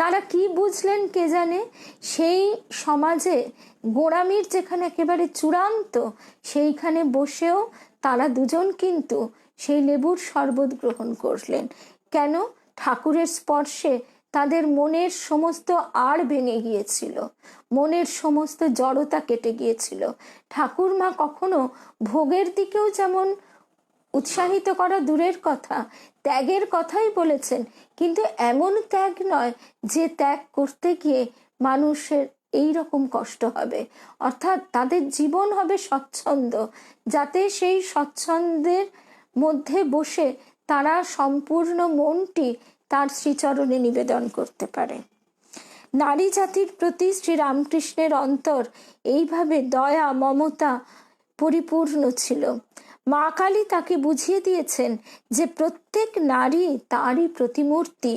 তারা কি বুঝলেন কে জানে, সেই সমাজে গোঁড়ামির যেখানে একেবারে চূড়ান্ত, সেইখানে বসেও তারা দুজন কিন্তু সেই লেবুর শরবত গ্রহণ করলেন। কেন? ঠাকুরের স্পর্শে তাদের মনের সমস্ত আড় ভেঙে গিয়েছিল, মনের সমস্ত জড়তা কেটে গিয়েছিল। ঠাকুর মা কখনো ভোগের দিকেও যেমন উৎসাহিত করা দূরের কথা, ত্যাগের কথাই বলেছেন, কিন্তু এমন ত্যাগ নয় যে ত্যাগ করতে গিয়ে মানুষের এই রকম কষ্ট হবে। অর্থাৎ তাদের জীবন হবে স্বচ্ছন্দ, যাতে সেই স্বচ্ছন্দের মধ্যে বসে তারা সম্পূর্ণ মনটি তার শ্রীচরণে নিবেদন করতে পারে। নারী জাতির প্রতি শ্রীরামকৃষ্ণের অন্তর এইভাবে দয়া, মমতা পরিপূর্ণ ছিল। মা কালী তাকে বুঝিয়ে দিয়েছেন যে প্রত্যেক নারী তারই প্রতিমূর্তি,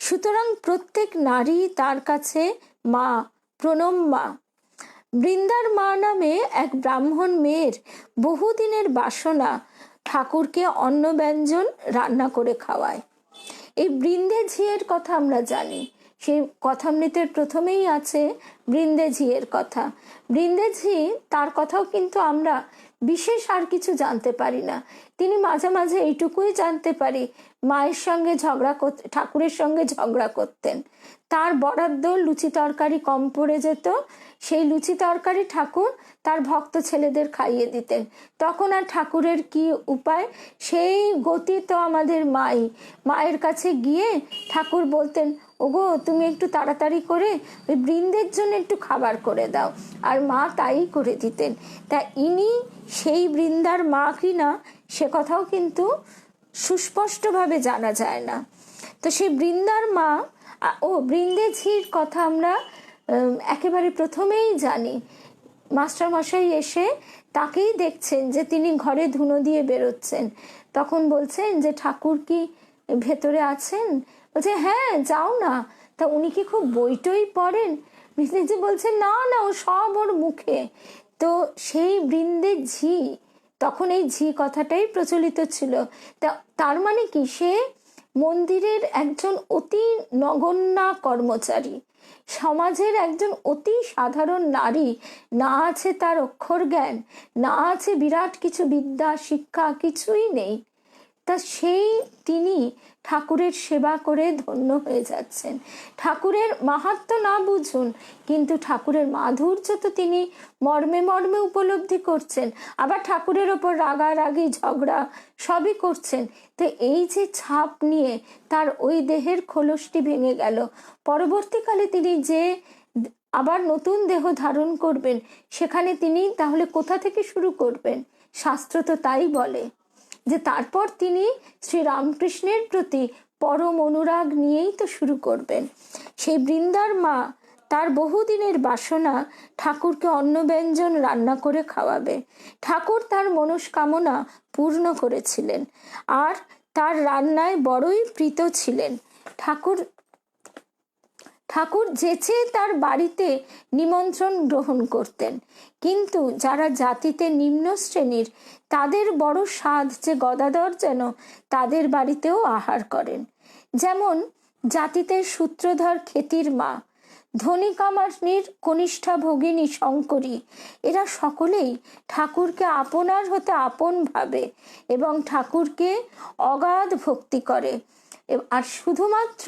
সুতরাং প্রত্যেক নারী তার কাছে মা, প্রণম্যা। বৃন্দার মা নামে এক ব্রাহ্মণ মেয়ের বহুদিনের বাসনা ঠাকুরকে অন্ন ব্যঞ্জন রান্না করে খাওয়ায়। এই বৃন্দে ঝিয়ের কথা আমরা জানি। সেই কথামৃতের প্রথমেই আছে, বৃন্দেঝির কথা। বৃন্দেঝি তার কথাও কিন্তু আমরা বিশেষ আর কিছু জানতে পারি না। তিনি মাঝে মাঝে এইটুকুই জানতে পারি, মায়ের সঙ্গে ঝগড়া করতে, ঠাকুরের সঙ্গে ঝগড়া করতেন। তার বরাদ্দ লুচি তরকারি কম পড়ে যেত, সেই লুচি তরকারি ঠাকুর তার ভক্ত ছেলেদের খাইয়ে দিতেন। তখন আর ঠাকুরের কি উপায়? সেই গতি তো আমাদের মায়ের কাছে গিয়ে ঠাকুর বলতেন, ওগো তুমি একটু তাড়াতাড়ি করে ওই বৃন্দের জন্য একটু খাবার করে দাও, আর মা তাই করে দিতেন। তা ইনি সেই বৃন্দার মা কি না সে কথাও কিন্তু সুস্পষ্টভাবে জানা যায় না। তো সেই বৃন্দার মা বৃন্দেঝির কথা আমরা একেবারে প্রথমেই জানি। মাস্টারমশাই এসে তাকেই দেখছেন যে তিনি ঘরে ধুনো দিয়ে বেরোচ্ছেন, তখন বলছেন যে ঠাকুর কি ভেতরে আছেন? বলছে হ্যাঁ যাও না। তা উনি কি খুব বইটই পড়েন? বৃন্দেজি বলছেন না না, ও সব ওর মুখে। তো সেই বৃন্দের ঝি, তখন এই ঝি কথাটাই প্রচলিত ছিল। তার মানে কি, সে মন্দিরের একজন অতি নগণ্যা কর্মচারী, সমাজের একজন অতি সাধারণ নারী। না আছে তার অক্ষর জ্ঞান, না আছে বিরাট কিছু বিদ্যা শিক্ষা, কিছুই নেই। তা সেই তিনি ঠাকুরের সেবা করে ধন্য হয়ে যাচ্ছেন। ঠাকুরের মাহাত্ম্য না বুঝুন, কিন্তু ঠাকুরের মাধুর্য তো তিনি মর্মে মর্মে উপলব্ধি করছেন। আবার ঠাকুরের ওপর রাগারাগি ঝগড়া সবই করছেন। তো এই যে ছাপ নিয়ে তার ওই দেহের খোলসটি ভেঙে গেল, পরবর্তীকালে তিনি যে আবার নতুন দেহ ধারণ করবেন, সেখানে তিনি তাহলে কোথা থেকে শুরু করবেন? শাস্ত্র তো তাই বলে যে তারপর তিনি শ্রীরামকৃষ্ণের প্রতি পরম অনুরাগ নিয়েই তো শুরু করবেন। সেই বৃন্দার মা তার বহুদিনের বাসনা ঠাকুরকে অন্ন ব্যঞ্জন রান্না করে খাওয়াবে। ঠাকুর তার মনস্কামনা পূর্ণ করেছিলেন, আর তার রান্নায় বড়ই প্রীত ছিলেন। ঠাকুর যেচে তার বাড়িতে নিমন্ত্রণ গ্রহণ করতেন, কিন্তু যারা জাতিতে নিম্ন শ্রেণীর তাদের বড় সাধ যে গদাধর যেন তাদের বাড়িতেও আহার করেন। যেমন জাতিতে সূত্রধর খেতির মা, ধনী কামারনির কনিষ্ঠা ভগিনী শঙ্করী, এরা সকলেই ঠাকুরকে আপনার হতে আপন ভাবে এবং ঠাকুরকে অগাধ ভক্তি করে। আর শুধুমাত্র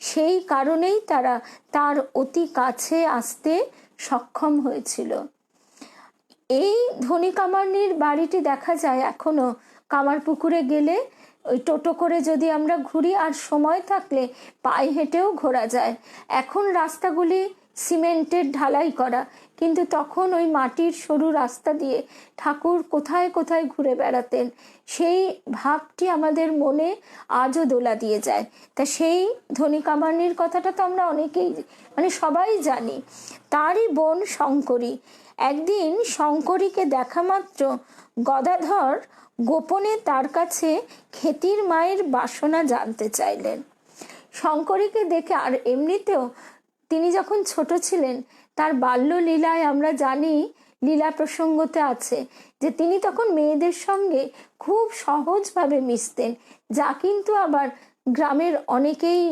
সেই কারণেই তারা তার অতি কাছে আসতে সক্ষম হয়েছিল। এই ধনী কামারনির বাড়িটি দেখা যায় এখনো। কামারপুকুরে গেলে ওই টোটো করে যদি আমরা ঘুরি, আর সময় থাকলে পায়ে হেঁটেও ঘোরা যায়। এখন রাস্তাগুলি সিমেন্টের ঢালাই করা, কিন্তু তখন ওই মাটির সরু রাস্তা দিয়ে ঠাকুর কোথায় কোথায় ঘুরে বেড়াতেন, সেই ভাবটি আমাদের মনে আজও দোলা দিয়ে যায়। তা সেই ধনী কামারনির কথাটা তো আমরা অনেকেই সবাই জানি। তারই বোন শঙ্করী, একদিন শঙ্করীকে দেখা মাত্র গদাধর গোপনে তার কাছে খেতির মায়ের বাসনা জানতে চাইলেন। শঙ্করীকে দেখে, আর এমনিতেও তিনি যখন ছোট ছিলেন, তার বাল্য লীলায় আমরা জানি, লীলা প্রসঙ্গতে আছে যে তিনি তখন মেয়েদের সঙ্গে খুব সহজভাবে মিশতেন, যা কিন্তু আবার গ্রামের অনেকেই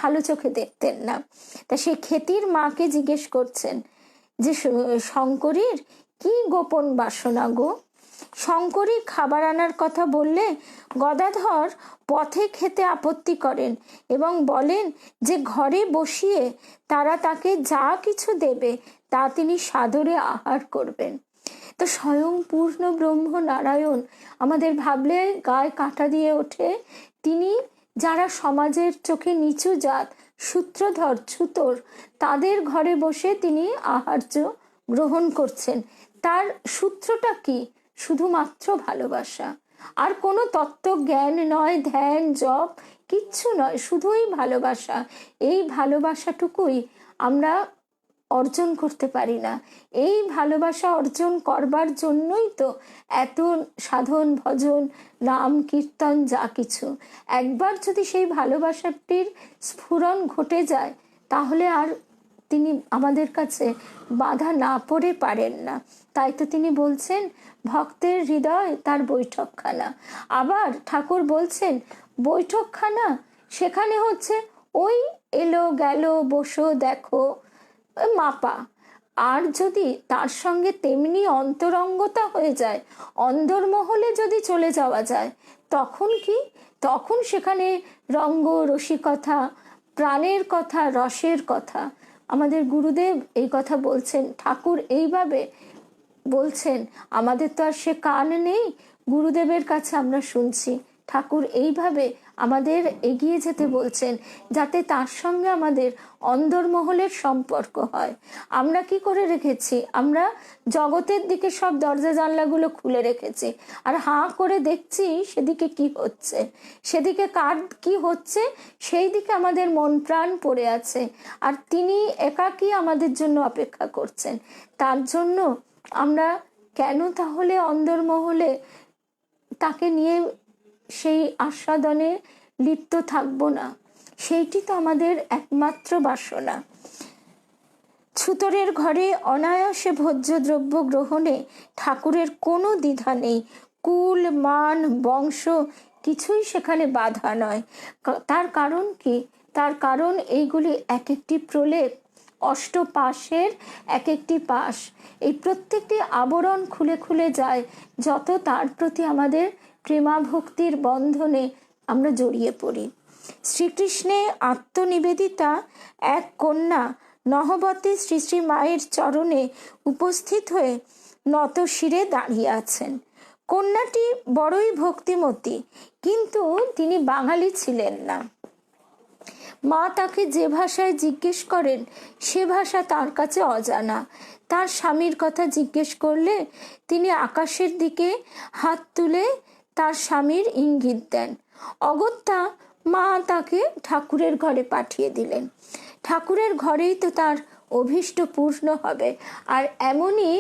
ভালো চোখে দেখতেন না। তা সেই খেতির মাকে জিজ্ঞেস করছেন যে শঙ্করীর কি গোপন বাসনা গো? শঙ্করী খাবার আনার কথা বললে গদাধর পথে খেতে আপত্তি করেন এবং বলেন যে ঘরে বসিয়ে তারা তাকে যা কিছু দেবে তা তিনি সাদরে আহার করবেন। তো স্বয়ং পূর্ণ ব্রহ্ম নারায়ণ, আমাদের ভাবলে গায়ে কাঁটা দিয়ে ওঠে। তিনি যারা সমাজের চোখে নিচু জাত, সূত্রধর ছুতোর, তাদের ঘরে বসে তিনি আহার্য গ্রহণ করছেন। তার সূত্রটা কি? শুধুমাত্র ভালোবাসা, আর কোনো তত্ত্ব জ্ঞান নয়, ধ্যান জপ কিচ্ছু নয়, শুধুই ভালোবাসা। এই ভালোবাসাটুকুই আমরা অর্জন করতে পারি না। এই ভালোবাসা অর্জন করবার জন্যই তো এত সাধন ভজন নাম কীর্তন যা কিছু। একবার যদি সেই ভালোবাসাটির স্ফুরণ ঘটে যায়, তাহলে আর তিনি আমাদের কাছে বাধা না পড়ে পারেন না। তাই তো তিনি বলছেন ভক্তের হৃদয় তার বৈঠকখানা। আবার ঠাকুর বলছেন বৈঠকখানা, সেখানে হচ্ছে ওই এলো গেল বসো দেখো মাপা, আর যদি তার সঙ্গে তেমনি অন্তরঙ্গতা হয়ে যায়, অন্দরমহলে যদি চলে যাওয়া যায়, তখন কি? তখন সেখানে রঙ্গ, রসিকতা, প্রাণের কথা, রসের কথা। আমাদের গুরুদেব এই কথা বলছেন, ঠাকুর এইভাবে বলছেন। আমাদের তো আর সে কান নেই, গুরুদেবের কাছে আমরা শুনছি। ঠাকুর এইভাবে আমাদের এগিয়ে যেতে বলছেন, যাতে তার সঙ্গে আমাদের অন্দরমহলের সম্পর্ক হয়। আমরা কি করে রেখেছি? আমরা জগতের দিকে সব দরজা জানলাগুলো খুলে রেখেছি, আর হাঁ করে দেখছি সেদিকে কি হচ্ছে, সেদিকে কার কি হচ্ছে, সেই দিকে আমাদের মন প্রাণ পড়ে আছে। আর তিনি একাকী আমাদের জন্য অপেক্ষা করছেন। তার জন্য আমরা কেন তাহলে অন্দরমহলে তাকে নিয়ে সেই আস্বাদনে লিপ্ত থাকবো না? সেইটি তো আমাদের একমাত্র বাসনা। ছুতরের ঘরে অনায়াসে ভোজ্য দ্রব্য গ্রহণে ঠাকুরের কোনো দ্বিধা নেই। কুল, মান, বংশ কিছুই সেখানে বাধা নয়। তার কারণ কি? তার কারণ এইগুলি এক একটি প্রলেপ, অষ্টপাশের এক একটি পাশ। এই প্রত্যেকটি আবরণ খুলে খুলে যায় যত তার প্রতি আমাদের প্রেমাভক্তির বন্ধনে আমরা জড়িয়ে পড়ি। শ্রীকৃষ্ণে আত্মনিবেদিতা এক কন্যা নহবতী শ্রী শ্রী মায়ের চরণে উপস্থিত হয়ে নত শিরে দাঁড়িয়ে আছেন। কন্যাটি বড়ই ভক্তিমতী, কিন্তু তিনি বাঙালি ছিলেন না। মা তাকে যে ভাষায় জিজ্ঞেস করেন সে ভাষা তার কাছে অজানা। তার স্বামীর কথা জিজ্ঞেস করলে তিনি আকাশের দিকে হাত তুলে তার স্বামীর ইঙ্গিত দেন। অগত্যা মা তাকে ঠাকুরের ঘরে পাঠিয়ে দিলেন। ঠাকুরের ঘরেই তো তার অভীষ্ট পূর্ণ হবে। আর এমনই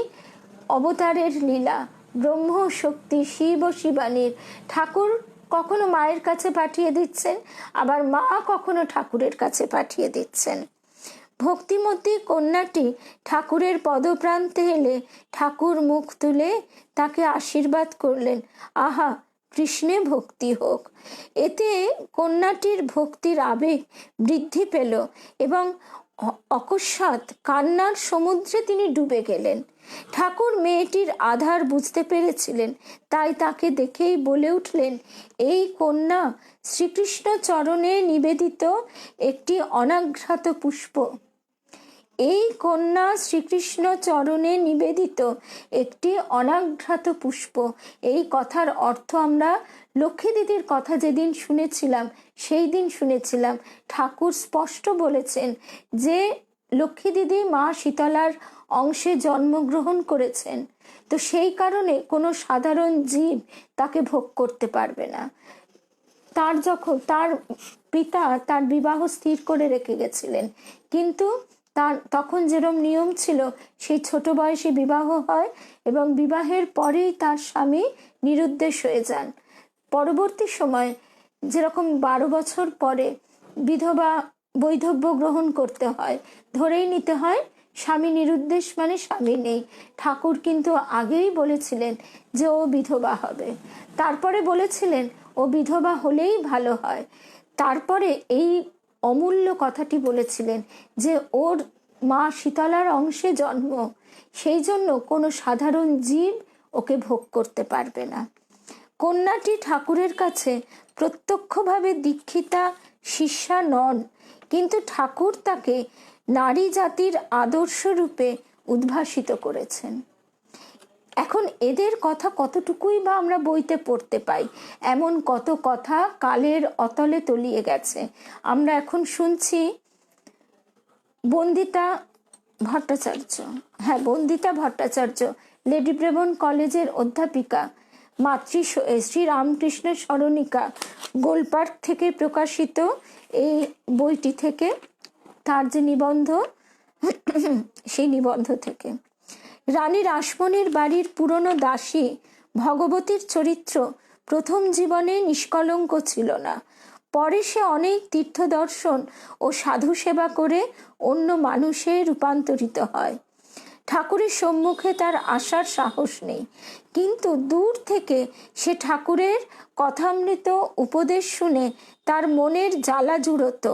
অবতারের লীলা। ব্রহ্ম শক্তি, শিব ও শিবানীর ঠাকুর কখনো মায়ের কাছে পাঠিয়ে দিচ্ছেন, আবার মা কখনো ঠাকুরের কাছে পাঠিয়ে দিচ্ছেন। ভক্তিমতী কন্যাটি ঠাকুরের পদপ্রান্তে এলে ঠাকুর মুখ তুলে তাকে আশীর্বাদ করলেন, আহা, কৃষ্ণে ভক্তি হোক। এতে কন্যাটির ভক্তির আবেগ বৃদ্ধি পেল এবং অকস্মাৎ কান্নার সমুদ্রে তিনি ডুবে গেলেন। ঠাকুর মেয়েটির আধার বুঝতে পেরেছিলেন, তাই তাকে দেখেই বলে উঠলেন, এই কন্যা শ্রীকৃষ্ণ চরণে নিবেদিত একটি অনাঘ্রাত পুষ্প। এই কন্যা শ্রীকৃষ্ণ চরণে নিবেদিত একটি অনাঘ্রাত পুষ্প। এই কথার অর্থ আমরা লক্ষ্মী দিদির কথা যেদিন শুনেছিলাম সেই দিন শুনেছিলাম। ঠাকুর স্পষ্ট বলেছেন যে লক্ষ্মী দিদি মা শীতলার অংশে জন্মগ্রহণ করেছেন, তো সেই কারণে কোনো সাধারণ জীব তাকে ভোগ করতে পারবে না। তার পিতা তার বিবাহ স্থির করে রেখে গেছিলেন, কিন্তু তার তখন যেরকম নিয়ম ছিল সেই ছোট বয়সে বিবাহ হয় এবং বিবাহের পরেই তার স্বামী নিরুদ্দেশ হয়ে যান। পরবর্তী সময় যেরকম 12 বছর পরে বিধবা বৈধব্য গ্রহণ করতে হয়, ধরেই নিতে হয় স্বামী নিরুদ্দেশ মানে স্বামী নেই। ঠাকুর কিন্তু আগেই বলেছিলেন যে ও বিধবা হবে, তারপরে বলেছিলেন ও বিধবা হলেই ভালো হয়, তারপরে এই অমূল্য কথাটি বলেছিলেন যে ওর মা শীতলার অংশে জন্ম, সেই জন্য কোনো সাধারণ জীব ওকে ভোগ করতে পারবে না। কন্যাটি ঠাকুরের কাছে প্রত্যক্ষভাবে দীক্ষিতা শিষ্যা নন, কিন্তু ঠাকুর তাকে নারী জাতির আদর্শ রূপে উদ্ভাসিত করেছেন। এখন এদের কথা কতটুকুই বা আমরা বইতে পড়তে পাই, এমন কত কথা কালের অতলে তলিয়ে গেছে। আমরা এখন শুনছি বন্দিতা ভট্টাচার্য, বন্দিতা ভট্টাচার্য লেডি ব্রেবন কলেজের অধ্যাপিকা, শ্রী রামকৃষ্ণ স্মরণিকা, গোলপার্ক থেকে প্রকাশিত এই বইটি থেকে তার যে নিবন্ধ, সেই নিবন্ধ থেকে। রানী রাসমণির বাড়ির পুরনো দাসী ভগবতীর চরিত্র প্রথম জীবনে নিষ্কলঙ্ক ছিল না। পরে সে অনেক তীর্থ দর্শন ও সাধু সেবা করে অন্য মানুষে রূপান্তরিত হয়। ঠাকুরের সম্মুখে তার আসার সাহস নেই, কিন্তু দূর থেকে সে ঠাকুরের কথামৃত উপদেশ শুনে তার মনের জ্বালা জুড়ত।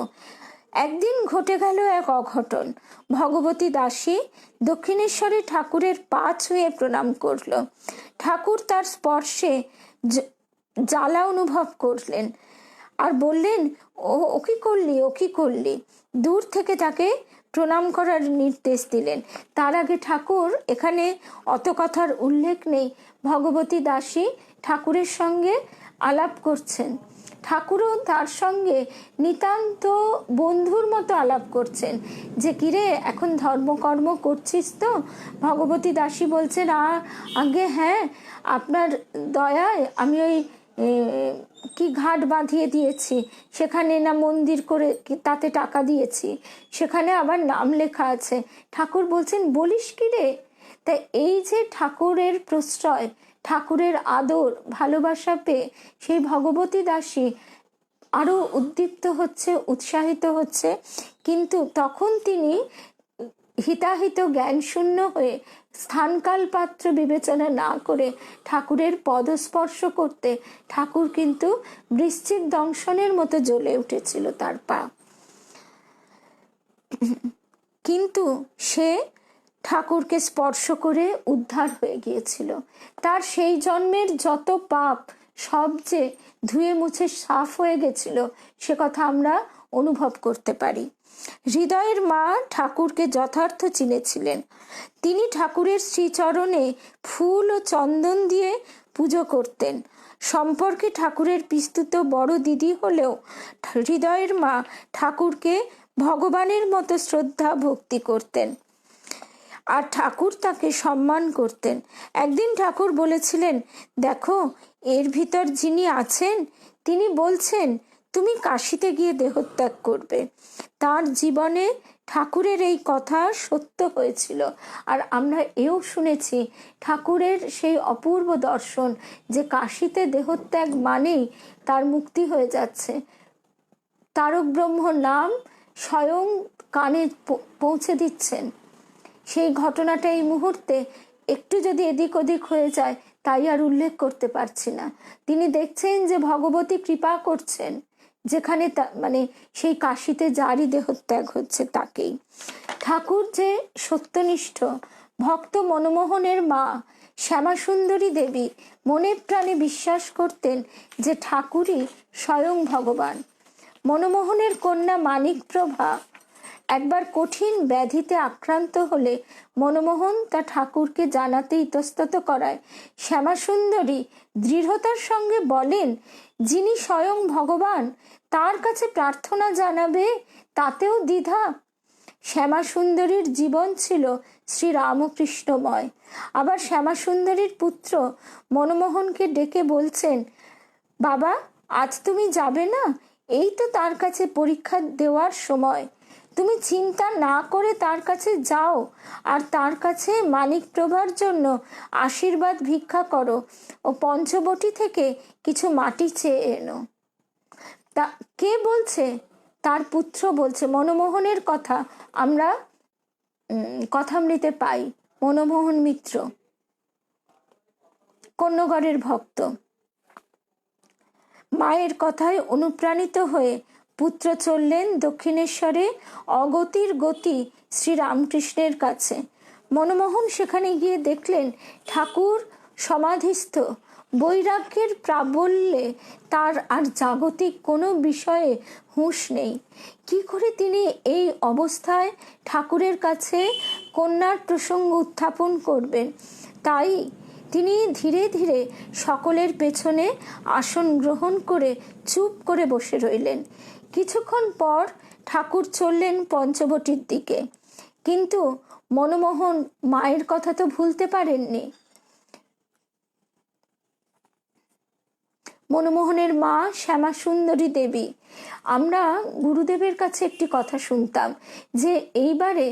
একদিন ঘটে গেল এক অঘটন। ভগবতী দাসী দক্ষিণেশ্বরে ঠাকুরের পা ছুঁয়ে প্রণাম করল। ঠাকুর তার স্পর্শে জ্বালা অনুভব করলেন আর বললেন, ও কি করলি, ও কি করলি। দূর থেকে তাকে প্রণাম করার নির্দেশ দিলেন। তার আগে ঠাকুর, এখানে অত কথার উল্লেখ নেই, ভগবতী দাসী ঠাকুরের সঙ্গে আলাপ করছেন। ঠাকুরও তার সঙ্গে নিতান্ত বন্ধুর মতো আলাপ করছেন যে, কিরে এখন ধর্মকর্ম করছিস তো? ভগবতী দাসী বলছেন, আগে হ্যাঁ, আপনার দয়ায় আমি ওই কি ঘাট বাঁধিয়ে দিয়েছি, সেখানে না মন্দির করে তাতে টাকা দিয়েছি, সেখানে আবার নাম লেখা আছে। ঠাকুর বলছেন, বলিস কি রে? তাই এই যে ঠাকুরের প্রশ্রয়, ঠাকুরের আদর ভালোবাসা পেয়ে সেই ভগবতী দাসী আরো উদ্দীপ্ত হচ্ছে, উৎসাহিত হচ্ছে। কিন্তু তখন তিনি হিতাহিত জ্ঞান শূন্য হয়ে স্থানকাল পাত্র বিবেচনা না করে ঠাকুরের পদস্পর্শ করতে ঠাকুর কিন্তু বৃশ্চিক দংশনের মতো জ্বলে উঠেছিল তার পা। কিন্তু সে ঠাকুরকে স্পর্শ করে উদ্ধার হয়ে গিয়েছিল। তার সেই জন্মের যত পাপ সব যে ধুয়ে মুছে সাফ হয়ে গেছিল, সে কথা আমরা অনুভব করতে পারি। হৃদয়ের মা ঠাকুরকে যথার্থ চিনেছিলেন। তিনি ঠাকুরের শ্রীচরণে ফুল ও চন্দন দিয়ে পুজো করতেন। সম্পর্কে ঠাকুরের পিস্তুত বড় দিদি হলেও হৃদয়ের মা ঠাকুরকে ভগবানের মতো শ্রদ্ধা ভক্তি করতেন আর ঠাকুর তাকে সম্মান করতেন। একদিন ঠাকুর বলেছিলেন, দেখো, এর ভিতর যিনি আছেন তিনি বলছেন তুমি কাশীতে গিয়ে দেহত্যাগ করবে। তার জীবনে ঠাকুরের এই কথা সত্য হয়েছিল। আর আমরা এও শুনেছি ঠাকুরের সেই অপূর্ব দর্শন যে কাশীতে দেহত্যাগ মানেই তার মুক্তি হয়ে যাচ্ছে। তারক ব্রহ্ম নাম স্বয়ং কানে পৌঁছে দিচ্ছেন। সেই ঘটনাটা এই মুহূর্তে একটু যদি এদিক ওদিক হয়ে যায় তাই আর উল্লেখ করতে পারছি না। তিনি দেখছেন যে ভগবতী কৃপা করছেন, যেখানে মানে সেই কাশীতে যারই দেহত্যাগ হচ্ছে তাকেই। ঠাকুর যে সত্যনিষ্ঠ ভক্ত মনমোহনের মা শ্যামাসুন্দরী দেবী মনে প্রাণে বিশ্বাস করতেন যে ঠাকুরই স্বয়ং ভগবান। মনমোহনের কন্যা মানিকপ্রভা একবার কঠিন ব্যাধিতে আক্রান্ত হলে মনমোহন তা ঠাকুরকে জানাতে ইতস্তত করায় শ্যামাসুন্দরী দৃঢ়তার সঙ্গে বলেন, যিনি স্বয়ং ভগবান তার কাছে প্রার্থনা জানাবে তাতেও দ্বিধা? শ্যামাসুন্দরীর জীবন ছিল শ্রীরামকৃষ্ণময়। আবার শ্যামাসুন্দরীর পুত্র মনমোহনকে ডেকে বলছেন, বাবা, আজ তুমি যাবে না? এই তো তার কাছে পরীক্ষা দেওয়ার সময়। তুমি চিন্তা না করে তার কাছে যাও আর তার কাছে মানিকপ্রভার জন্য আশীর্বাদ ভিক্ষা করো ও পঞ্চবটি থেকে কিছু মাটি চেয়ে এনো। তা কে বলছে? তার পুত্র বলছে। মনমোহনের কথা আমরা কথামৃতে পাই। মনমোহন মিত্র কন্যগড়ের ভক্ত। মায়ের কথায় অনুপ্রাণিত হয়ে পুত্র চললেন দক্ষিণেশ্বরে অগতির গতি শ্রীরামকৃষ্ণের কাছে। মনমোহন সেখানে গিয়ে দেখলেন ঠাকুর সমাধিস্থ। বৈরাগ্যের প্রাবল্যে তার আর জাগতিক কোনো বিষয়ে হুঁশ নেই। কি করে তিনি এই অবস্থায় ঠাকুরের কাছে কন্যার প্রসঙ্গ উত্থাপন করবেন? তাই তিনি ধীরে ধীরে সকলের পেছনে আসন গ্রহণ করে চুপ করে বসে রইলেন। কিছুক্ষণ পর ঠাকুর চললেন পঞ্চবটির দিকে। কিন্তু মনমোহন মায়ের কথা তো ভুলতে পারেননি। মনমোহনের মা শ্যামাসুন্দরী দেবী। আমরা গুরুদেবের কাছে একটি কথা শুনতাম যে এইবারে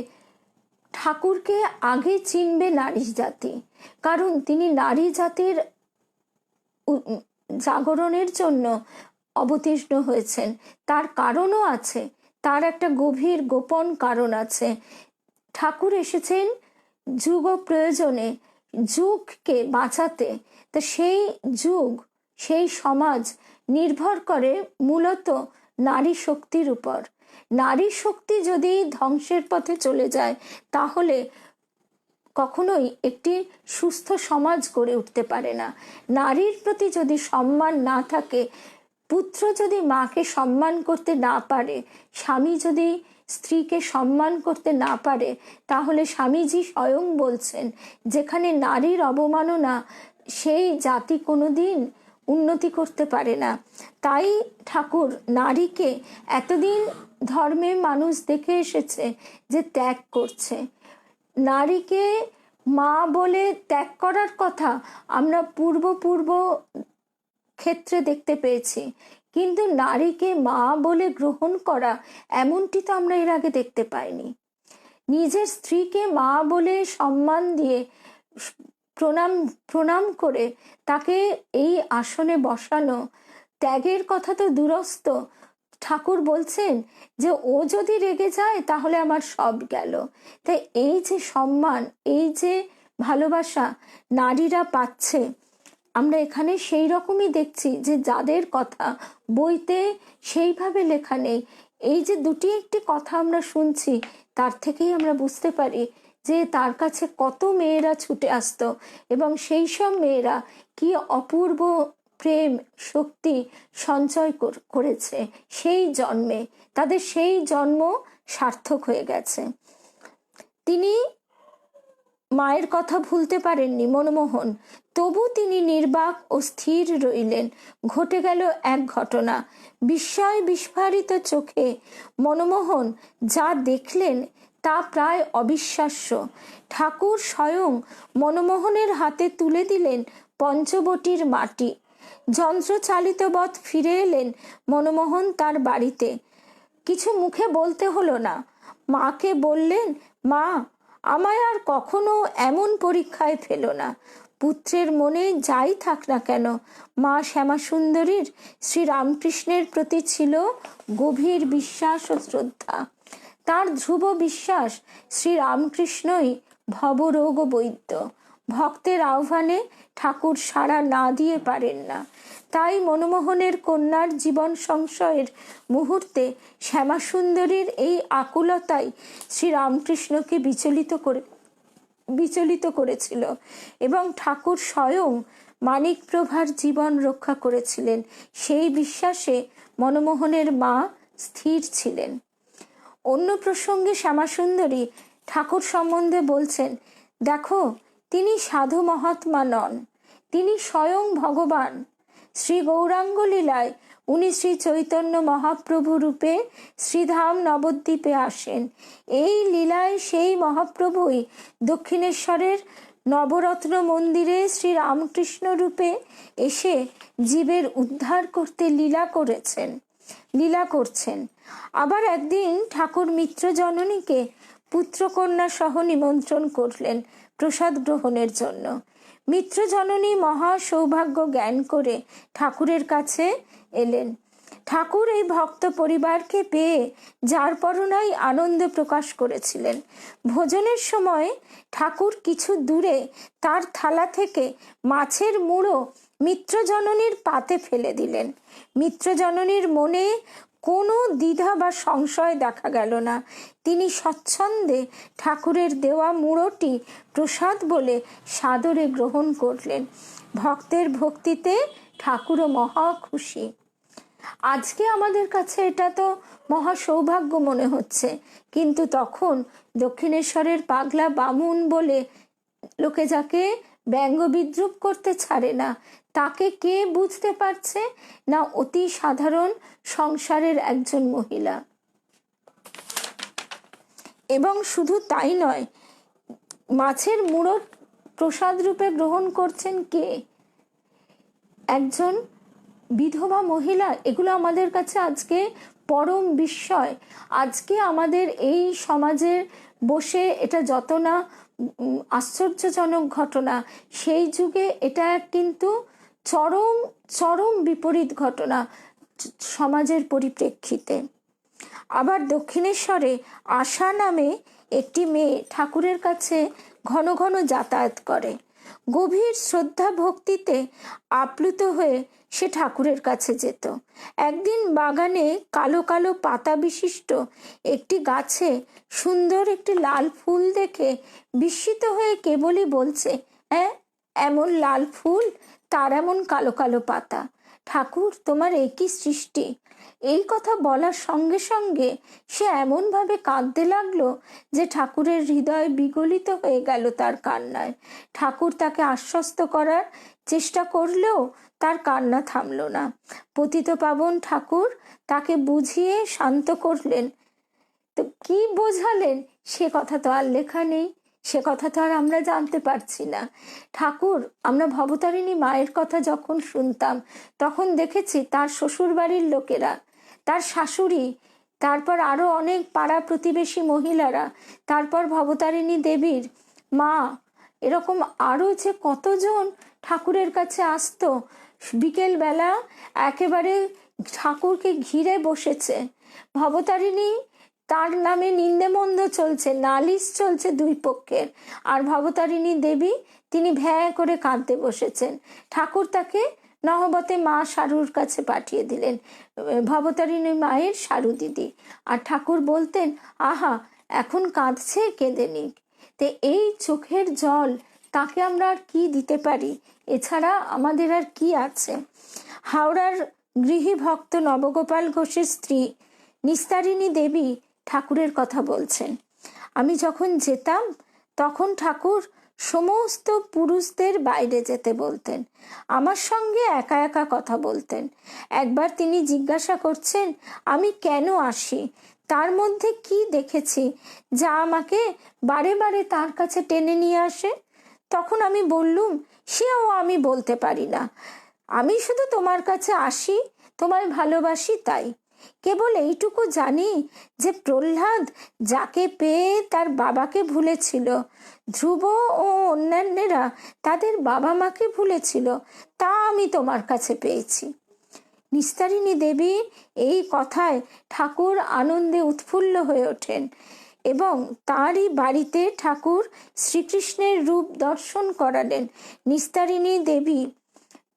ঠাকুরকে আগে চিনবে নারী জাতি, কারণ তিনি নারী জাতির জাগরণের জন্য অবতীর্ণ হয়েছেন। তার কারণও আছে, তার একটা গভীর গোপন কারণ আছে। ঠাকুর এসেছেন যুগ প্রয়োজনে, যুগকে বাঁচাতে। তা সেই যুগ, সেই সমাজ নির্ভর করে মূলত নারী শক্তির উপর। নারী শক্তি যদি ধ্বংসের পথে চলে যায় তাহলে কখনোই একটি সুস্থ সমাজ গড়ে উঠতে পারে না। নারীর প্রতি যদি সম্মান না থাকে, পুত্র যদি মাকে সম্মান করতে না পারে, স্বামী যদি স্ত্রীকে সম্মান করতে না পারে, তাহলে স্বামীজি স্বয়ং বলছেন যেখানে নারীর অবমাননা, সেই জাতি কোনোদিন উন্নতি করতে পারে না। তাই ঠাকুর নারীকে এতদিন ধর্মে মানুষ দেখে এসেছে যে ত্যাগ করছে। নারীকে মা বলে ত্যাগ করার কথা আমরা পূর্ব ক্ষেত্রে দেখতে পেয়েছি, কিন্তু নারীকে মা বলে গ্রহণ করা এমনটি তো আমরা এর আগে দেখতে পাইনি। নিজের স্ত্রীকে মা বলে সম্মান দিয়ে প্রণাম করে তাকে এই আসনে বসানো, ত্যাগের কথা তো দূরস্থ। ঠাকুর বলছেন যে ও যদি রেগে যায় তাহলে আমার সব গেল। তাই এই যে সম্মান, এই যে ভালোবাসা নারীরা পাচ্ছে, আমরা এখানে সেই রকমই দেখছি যে যাদের কথা বইতে সেইভাবে লেখা নেই, এই যে দুটি একটি কথা আমরা শুনছি, তার থেকেই আমরা বুঝতে পারি যে তার কাছে কত মেয়েরা ছুটে আসতো এবং সেই সব মেয়েরা কি অপূর্ব প্রেম শক্তি সঞ্চয় করেছে সেই জন্মে। তাদের সেই জন্ম সার্থক হয়ে গেছে। তিনি মায়ের কথা ভুলতে পারেননি মনমোহন, তবু তিনি নির্বাক ও স্থির রইলেন। ঘটে গেল এক ঘটনা। বিস্ময় বিস্ফারিত চোখে মনমোহন যা দেখলেন তা প্রায় অবিশ্বাস্য। ঠাকুর স্বয়ং মনমোহনের হাতে তুলে দিলেন পঞ্চবটির মাটি। যন্ত্রচালিতবৎ ফিরে এলেন মনমোহন তার বাড়িতে। কিছু মুখে বলতে হলো না। মাকে বললেন, মা, আমায় আর কখনো এমন পরীক্ষায় ফেলো না। পুত্রের মনে যাই থাক না কেন, মা শ্যামাসুন্দরীর শ্রীরামকৃষ্ণের প্রতি ছিল গভীর বিশ্বাস ও শ্রদ্ধা। তার ধ্রুব বিশ্বাস শ্রীরামকৃষ্ণই ভবরোগ বৈদ্য। ভক্তের আহ্বানে ঠাকুর সাড়া না দিয়ে পারেন না। তাই মনমোহনের কন্যার জীবন সংশয়ের মুহূর্তে শ্যামাসুন্দরীর এই আকুলতাই শ্রীরামকৃষ্ণকে বিচলিত করেছিল এবং ঠাকুর স্বয়ং মানিকপ্রভার জীবন রক্ষা করেছিলেন। সেই বিশ্বাসে মনমোহনের মা স্থির ছিলেন। অন্য প্রসঙ্গে শ্যামাসুন্দরী ঠাকুর সম্বন্ধে বলছেন, দেখো, তিনি সাধু মহাত্মা নন, তিনি স্বয়ং ভগবান। শ্রী গৌরাঙ্গ লীলায় উনি শ্রী চৈতন্য মহাপ্রভু রূপে শ্রীধাম নবদ্বীপে আসেন। এই লীলায় সেই মহাপ্রভুই দক্ষিণেশ্বরের নবরত্ন মন্দিরে শ্রী রামকৃষ্ণ রূপে এসে জীবের উদ্ধার করতে লীলা করছেন। আবার একদিন ঠাকুর মিত্র জননীকে পুত্রকন্যা সহ নিমন্ত্রণ করলেন প্রসাদ গ্রহণের জন্য। মিত্র জননী মহা সৌভাগ্য জ্ঞান করে ঠাকুরের কাছে এলেন। ঠাকুর এই ভক্ত পরিবারকে পেয়ে যার পরনাই আনন্দ প্রকাশ করেছিলেন। ভোজনের সময় ঠাকুর কিছু দূরে তার থালা থেকে মাছের মুড়ো মিত্র জননীর পাতে ফেলে দিলেন। মিত্র জননীর মনে কোনো দ্বিধা বা সংশয় দেখা গেল না। তিনি স্বচ্ছন্দে ঠাকুরের দেওয়া মুড়োটি প্রসাদ বলে সাদরে গ্রহণ করলেন। ভক্তের ভক্তিতে ঠাকুরও মহা খুশি। আজকে আমাদের কাছে এটা তো মহা সৌভাগ্য মনে হচ্ছে, কিন্তু তখন দক্ষিণেশ্বরের পাগলা বামুন বলে লোকে যাকে ব্যঙ্গ বিদ্রুপ করতে ছাড়ে না, তাকে কে বুঝতে পারছে না অতি সাধারণ সংসারের একজন মহিলা। এবং শুধু তাই নয়, মাছের মুড়ো প্রসাদ রূপে গ্রহণ করছেন কে? একজন বিধবা মহিলা। এগুলো আমাদের কাছে আজকে পরম বিস্ময়। আজকে আমাদের এই সমাজে বসে এটা যত না আশ্চর্যজনক ঘটনা, সেই যুগে এটা কিন্তু চরম চরম বিপরীত ঘটনা সমাজের পরিপ্রেক্ষিতে। আবার দক্ষিণেশ্বরে আশা নামে একটি মেয়ে ঠাকুরের কাছে ঘন ঘন যাতায়াত করে। গভীর শ্রদ্ধা ভক্তিতে আপ্লুত হয়ে সে ঠাকুরের কাছে যেত। একদিন বাগানে কালো কালো পাতা বিশিষ্ট একটি গাছে সুন্দর একটি লাল ফুল দেখে বিস্মিত হয়ে কেবলই বলছে, হ্যাঁ, এমন লাল ফুল, তার এমন কালো কালো পাতা, ঠাকুর তোমার একই সৃষ্টি। এই কথা বলার সঙ্গে সঙ্গে সে এমনভাবে কাঁদতে লাগলো যে ঠাকুরের হৃদয় বিগলিত হয়ে গেল তার কান্নায়। ঠাকুর তাকে আশ্বস্ত করার চেষ্টা করলেও তার কান্না থামল না। পতিতপাবন ঠাকুর তাকে বুঝিয়ে শান্ত করলেন। তো কি বোঝালেন সে কথা তো আর লেখা নেই, সে কথা তো আর আমরা জানতে পারছি না। ঠাকুর, আমরা ভবতারিণী মায়ের কথা যখন শুনতাম তখন দেখেছি তার শ্বশুর বাড়ির লোকেরা, তার শাশুড়ি, তারপর আরো অনেক পাড়া প্রতিবেশী মহিলারা, তারপর ভবতারিণী দেবীর মা, এরকম আরো যে কতজন ঠাকুরের কাছে আসতো, বিকেলবেলা একেবারে ঠাকুরকে ঘিরে বসেছে। ভবতারিণী তার নামে নিন্দেমন্দ চলছে, নালিশ চলছে দুই পক্ষের, আর ভবতারিণী দেবী তিনি ভ্যাঁ করে কাঁদতে বসেছেন। ঠাকুর তাকে নহবতে মা সারুর কাছে পাঠিয়ে দিলেন, ভবতারিণী মায়ের সারু দিদি। আর ঠাকুর বলতেন, আহা, এখন কাঁদছে, কেঁদে নিক। তে এই চোখের জল তাকে আমরা আর কি দিতে পারি? এছাড়া আমাদের আর কি আছে? হাওড়ার গৃহী ভক্ত নবগোপাল ঘোষের স্ত্রী নিস্তারিণী দেবী ঠাকুরের কথা বলছেন, আমি যখন যেতাম তখন ঠাকুর সমস্ত পুরুষদের বাইরে যেতে বলতেন, আমার সঙ্গে একা একা কথা বলতেন। একবার তিনি জিজ্ঞাসা করছেন আমি কেন আসি, তার মধ্যে কি দেখেছি যা আমাকে বারে বারে তার কাছে টেনে নিয়ে আসে। তখন আমি বললুম, সেও আমি বলতে পারি না, আমি শুধু তোমার কাছে আসি, তোমায় ভালোবাসি তাই। কেবল এইটুকু জানি যে প্রহ্লাদ যাকে পেয়ে তার বাবাকে ভুলেছিল, ধ্রুব ও অন্যান্যরা তাদের বাবা মাকে ভুলেছিল, তা আমি তোমার কাছে পেয়েছি। নিস্তারিণী দেবী এই কথায় ঠাকুর আনন্দে উৎফুল্ল হয়ে ওঠেন এবং তারই বাড়িতে ঠাকুর শ্রীকৃষ্ণের রূপ দর্শন করালেন। নিস্তারিণী দেবী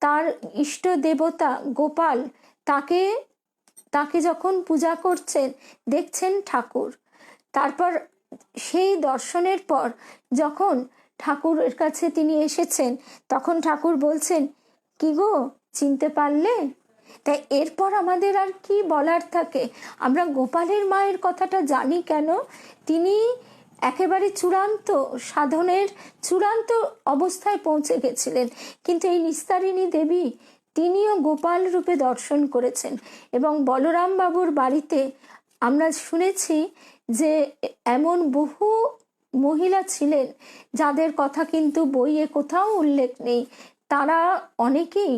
তার ইষ্ট দেবতা গোপাল তাকে যখন পূজা করছেন দেখছেন ঠাকুর। তারপর সেই দর্শনের পর যখন ঠাকুরের কাছে তিনি এসেছেন তখন ঠাকুর বলছেন, কি গো, চিনতে পারলে? তাই এরপর আমাদের আর কি বলার থাকে? আমরা গোপালের মায়ের কথাটা জানি কেন? তিনি একেবারে চূড়ান্ত সাধনের চূড়ান্ত অবস্থায় পৌঁছে গেছিলেন, কিন্তু এই নিস্তারিণী দেবী তিনিও গোপাল রূপে দর্শন করেছেন। এবং বলরাম বাবুর বাড়িতে আমরা শুনেছি যে এমন বহু মহিলা ছিলেন যাদের কথা কিন্তু বইয়ে কোথাও উল্লেখ নেই, তারা অনেকেই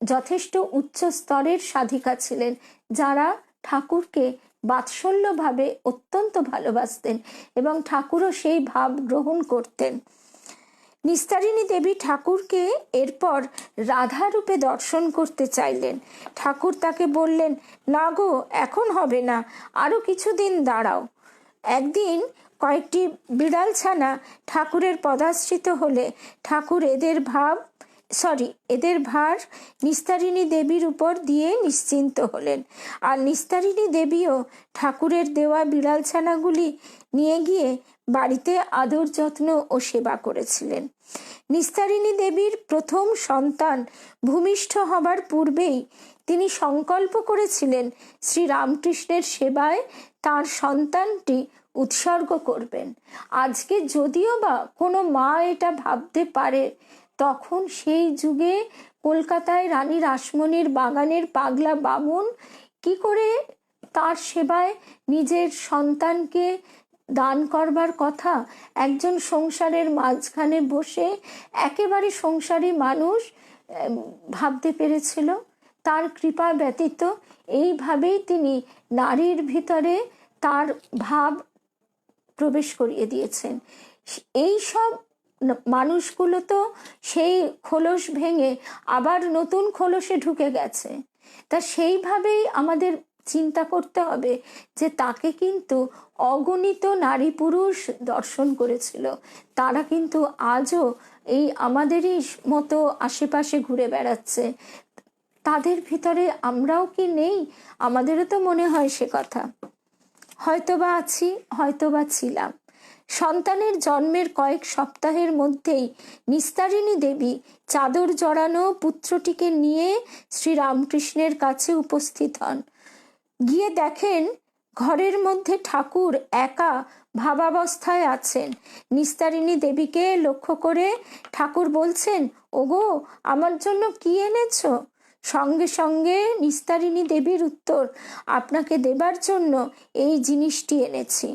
যথেষ্ট উচ্চ স্তরের সাধিকা ছিলেন, যারা ঠাকুরকে বাৎসল্যভাবে অত্যন্ত ভালোবাসতেন এবং ঠাকুরও সেই ভাব গ্রহণ করতেন। নিস্তারিণী দেবী ঠাকুরকে এরপর রাধা রূপে দর্শন করতে চাইলেন। ঠাকুর তাকে বললেন, না গো, এখন হবে না, আরো কিছুদিন দাঁড়াও। একদিন কয়েকটি বিড়াল ছানা ঠাকুরের পদাশ্রিত হলে ঠাকুর এদের ভার নিস্তারিণী দেবীর উপর দিয়ে নিশ্চিন্ত হলেন। আর নিস্তারিণী দেবীও ঠাকুরের দেওয়া বিড়াল ছানাগুলি নিয়ে গিয়ে বাড়িতে আদর যত্ন ও সেবা করেছিলেন। নিস্তারিণী দেবীর প্রথম সন্তান ভূমিষ্ঠ হবার পূর্বেই তিনি সংকল্প করেছিলেন শ্রীরামকৃষ্ণের সেবায় তার সন্তানটি উৎসর্গ করবেন। আজকে যদিও বা কোনো মা এটা ভাবতে পারে, তখন সেই যুগে কলকাতায় রানী রাসমণির বাগানের পাগলা বামুন কি করে তার সেবায় নিজের সন্তানকে দান করবার কথা একজন সংসারের মাঝখানে বসে একেবারে সংসারী মানুষ ভাবতে পেরেছিল? তার কৃপা ব্যতীত এইভাবেই তিনি নারীর ভিতরে তার ভাব প্রবেশ করিয়ে দিয়েছেন। এই সব মানুষগুলো তো সেই খোলস ভেঙে আবার নতুন খোলসে ঢুকে গেছে। তা সেইভাবেই আমাদের চিন্তা করতে হবে যে তাকে কিন্তু অগণিত নারী পুরুষ দর্শন করেছিল, তারা কিন্তু আজও এই আমাদেরই মতো আশেপাশে ঘুরে বেড়াচ্ছে, তাদের ভিতরে আমরাও কি নেই? আমাদেরও তো মনে হয় সে কথা। হয়তোবা আছি, হয়তোবা ছিলাম। সন্তানের জন্মের কয়েক সপ্তাহের মধ্যেই নিস্তারিণী দেবী চাদর জড়ানো পুত্রটিকে নিয়ে শ্রীরামকৃষ্ণের কাছে উপস্থিত হন। গিয়ে দেখেন ঘরের মধ্যে ঠাকুর একা ভাবাবস্থায় আছেন। নিস্তারিণী দেবীকে লক্ষ্য করে ঠাকুর বলছেন, ওগো, আমার জন্য কি এনেছো? সঙ্গে সঙ্গে নিস্তারিণী দেবীর উত্তর, আপনাকে দেবার জন্য এই জিনিসটি এনেছি।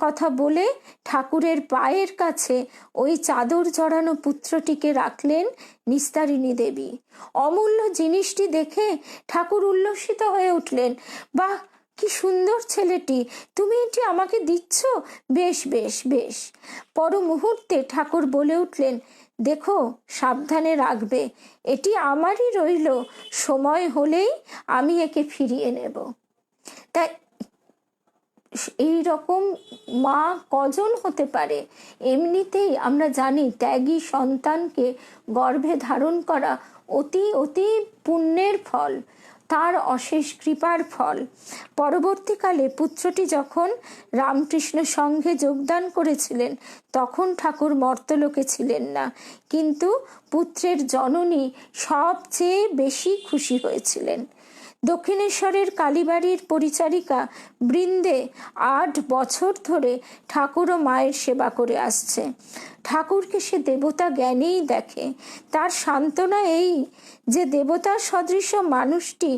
কথা বলে ঠাকুরের পায়ের কাছে ওই চাদর জড়ানো পুত্রটিকে রাখলেন নিস্তারিণী দেবী। অমূল্য জিনিসটি দেখে ঠাকুর উল্লসিত হয়ে উঠলেন। বাহ, কি সুন্দর ছেলেটি, তুমি এটি আমাকে দিচ্ছ? বেশ বেশ বেশ। পর মুহূর্তে ঠাকুর বলে উঠলেন, দেখো, সাবধানে রাখবে, এটি আমারই রইল, সময় হলেই আমি একে ফিরিয়ে নেব। তাই এই রকম মা কজন হতে পারে? এমনিতেই আমরা জানি ত্যাগী সন্তানকে গর্ভে ধারণ করা অতি অতি পুণ্যের ফল, তার অশেষ কৃপার ফল। পরবর্তীকালে পুত্রটি যখন রামকৃষ্ণ সংঘে যোগদান করেছিলেন তখন ঠাকুর মর্তলোকে ছিলেন না, কিন্তু পুত্রের জননী সবচেয়ে বেশি খুশি হয়েছিলেন। দক্ষিণেশ্বরের কালীবাড়ির পরিচারিকা বৃন্দে 8 বছর ধরে ঠাকুর ও মায়ের সেবা করে আসছে। ঠাকুরকে সে দেবতা জ্ঞানেই দেখে। তার সান্ত্বনা এই যে দেবতার সদৃশ মানুষটি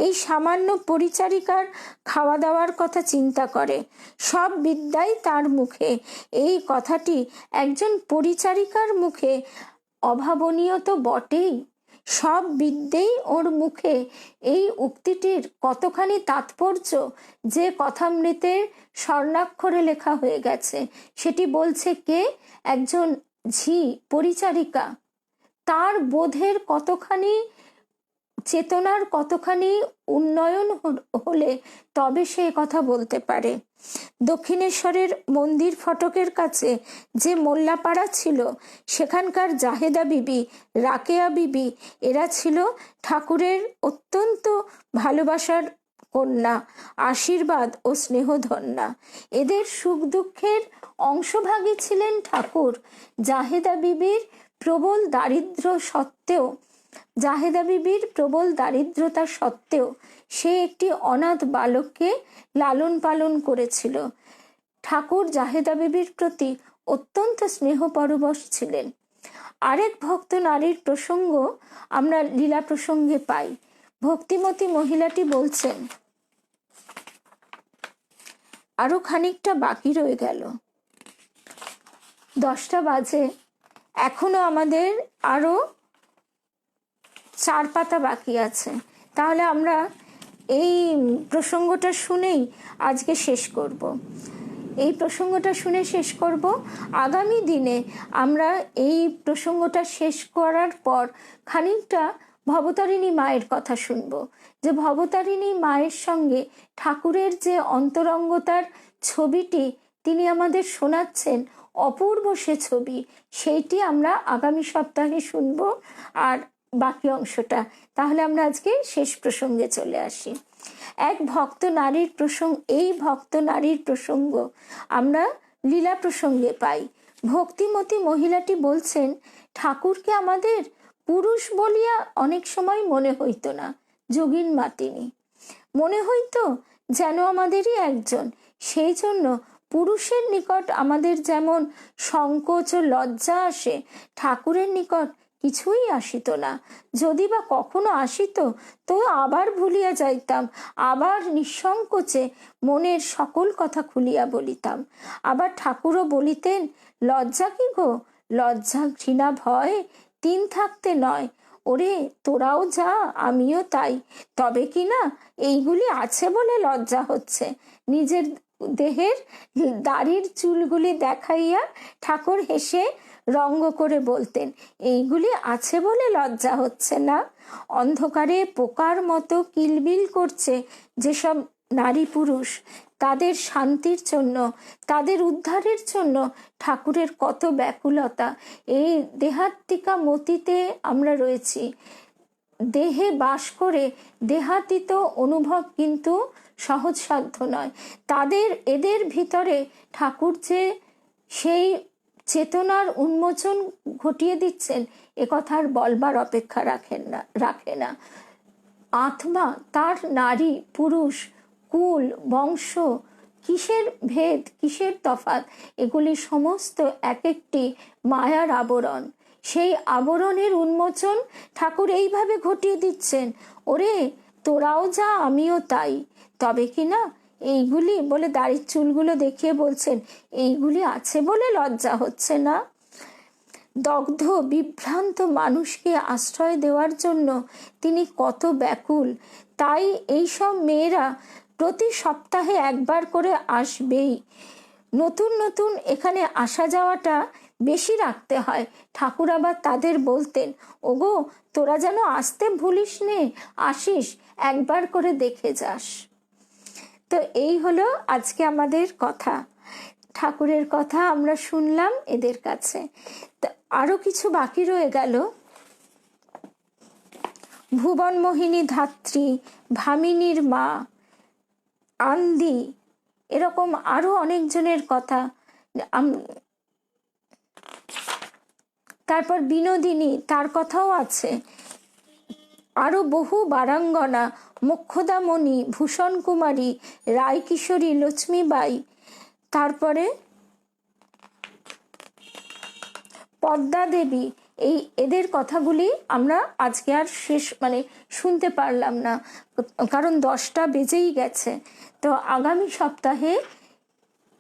এই সামান্য পরিচারিকার খাওয়া দাওয়ার কথা চিন্তা করে। সব বিদ্যাই তার মুখে। এই কথাটি একজন পরিচারিকার মুখে অভাবনীয় তো বটেই, সব বিদ্যেই ওর মুখে। এই উক্তিটির কতখানি তাৎপর্য যে কথামৃতের স্বর্ণাক্ষরে লেখা হয়ে গেছে। সেটি বলছে কে? একজন ঝি পরিচারিকা। তার বোধের কতখানি, চেতনার কতখানি উন্নয়ন হলে তবে সে কথা বলতে পারে। দক্ষিণেশ্বরের মন্দির ফটকের কাছে যে মোল্লাপাড়া ছিল, সেখানকার জাহেদা বিবি, রাকেয়া বিবি, এরা ছিল ঠাকুরের অত্যন্ত ভালোবাসার কন্যা, আশীর্বাদ ও স্নেহধন্যা। এদের সুখ দুঃখের অংশভাগী ছিলেন ঠাকুর। জাহেদা বিবির প্রবল দারিদ্রতা সত্ত্বেও সে একটি অনাথ বালককে লালন পালন করেছিল। ঠাকুর জাহেদা বিবির প্রতি অত্যন্ত স্নেহ পরবশ ছিলেন। আরেক ভক্ত নারীর প্রসঙ্গ আমরা লীলা প্রসঙ্গে পাই। ভক্তিমতী মহিলাটি বলছেন, আরো খানিকটা বাকি রয়ে গেল, 10টা বাজে, এখনো আমাদের আরো 4 পাতা বাকি আছে। তাহলে আমরা এই প্রসঙ্গটা শুনেই আজকে শেষ করব। এই প্রসঙ্গটা শুনে শেষ করব। আগামী দিনে আমরা এই প্রসঙ্গটা শেষ করার পর খানিকটা ভবতারিণী মায়ের কথা শুনব, যে ভবতারিণী মায়ের সঙ্গে ঠাকুরের যে অন্তরঙ্গতার ছবিটি তিনি আমাদের শোনাচ্ছেন, অপূর্ব সে ছবি, সেইটি আমরা আগামী সপ্তাহে শুনব। আর বাকি অংশটা তাহলে আমরা আজকে শেষ প্রসঙ্গে চলে আসি। এক ভক্ত নারীর প্রসঙ্গ, এই ভক্ত নারীর প্রসঙ্গ আমরা লীলা প্রসঙ্গে পাই। ভক্তিমতী মহিলাটি বলছেন, ঠাকুরকে আমাদের পুরুষ বলিয়া অনেক সময় মনে হইতো না, যোগিন মা তিনি, মনে হইতো যেন আমাদেরই একজন। সেই জন্য পুরুষের নিকট আমাদের যেমন সংকোচ ও লজ্জা আসে, ঠাকুরের নিকট কিছুই আসিত না। যদি বা কখনো আসিত তো আবার ভুলিয়া যাইতাম, আবার নিঃসংকোচে মনের সকল কথা খুলিয়া বলিতাম। আবার ঠাকুরও বলিতেন, লজ্জা কি গো, লজ্জা ঘৃণা ভয় 3 থাকতে নয়, ওরে তোরাও যা আমিও তাই, তবে কি না এইগুলি আছে বলে লজ্জা হচ্ছে। নিজের দেহের দাড়ির চুলগুলি দেখাইয়া ঠাকুর হেসে রঙ্গ করে বলতেন, এইগুলি আছে বলে লজ্জা হচ্ছে না। অন্ধকারে পোকার মতো কিলবিল করছে যেসব নারী পুরুষ, তাদের শান্তির জন্য, তাদের উদ্ধারের জন্য ঠাকুরের কত ব্যাকুলতা। এই দেহাত্মিকা মতিতে আমরা রয়েছি, দেহে বাস করে দেহাতীত অনুভব কিন্তু সহজসাধ্য নয়। এদের ভিতরে ঠাকুর যে সেই চেতনার উন্মোচন ঘটিয়ে দিচ্ছেন এ কথা আর বলবার অপেক্ষা রাখে না। আত্মা, তার নারী পুরুষ, কুল বংশ, কিসের ভেদ, কিসের তফাৎ, এগুলি সমস্ত এক একটি মায়ার আবরণ। সেই আবরণের উন্মোচন ঠাকুর এইভাবে ঘটিয়ে দিচ্ছেন, ওরে তোরাও যা আমিও তাই। তবে কি না এইগুলি বলে দাড়ির চুলগুলো দেখিয়ে বলছেন, এইগুলি আছে বলে লজ্জা হচ্ছে না? দগ্ধ বিভ্রান্ত মানুষকে আশ্রয় দেওয়ার জন্য তিনি কত ব্যাকুল। তাই এইসব মেয়েরা প্রতি সপ্তাহে একবার করে আসবেই। নতুন নতুন এখানে আসা যাওয়াটা বেশি রাখতে হয়। ঠাকুর আবার তাদের বলতেন, ওগো তোরা যেন আসতে ভুলিস নে, আসিস একবার করে দেখে যাস। তো এই হলো আজকে আমাদের কথা, ঠাকুরের কথা আমরা শুনলাম এদের কাছে। আরো কিছু বাকি রয়ে গেল। ভুবন মোহিনী ধাত্রী, ভামিনীর মা, আন্দি, এরকম আরো অনেকজনের কথা। তারপর বিনোদিনী, তার কথাও আছে। আরো বহু বারাঙ্গনা, মোক্ষদামণি, ভূষণ কুমারী, রায়কিশোরী, লক্ষ্মীবাই, তারপরে পদ্মা দেবী, এদের কথাগুলি আমরা আজকে আর শুনতে পারলাম না, কারণ 10টা বেজেই গেছে। তো আগামী সপ্তাহে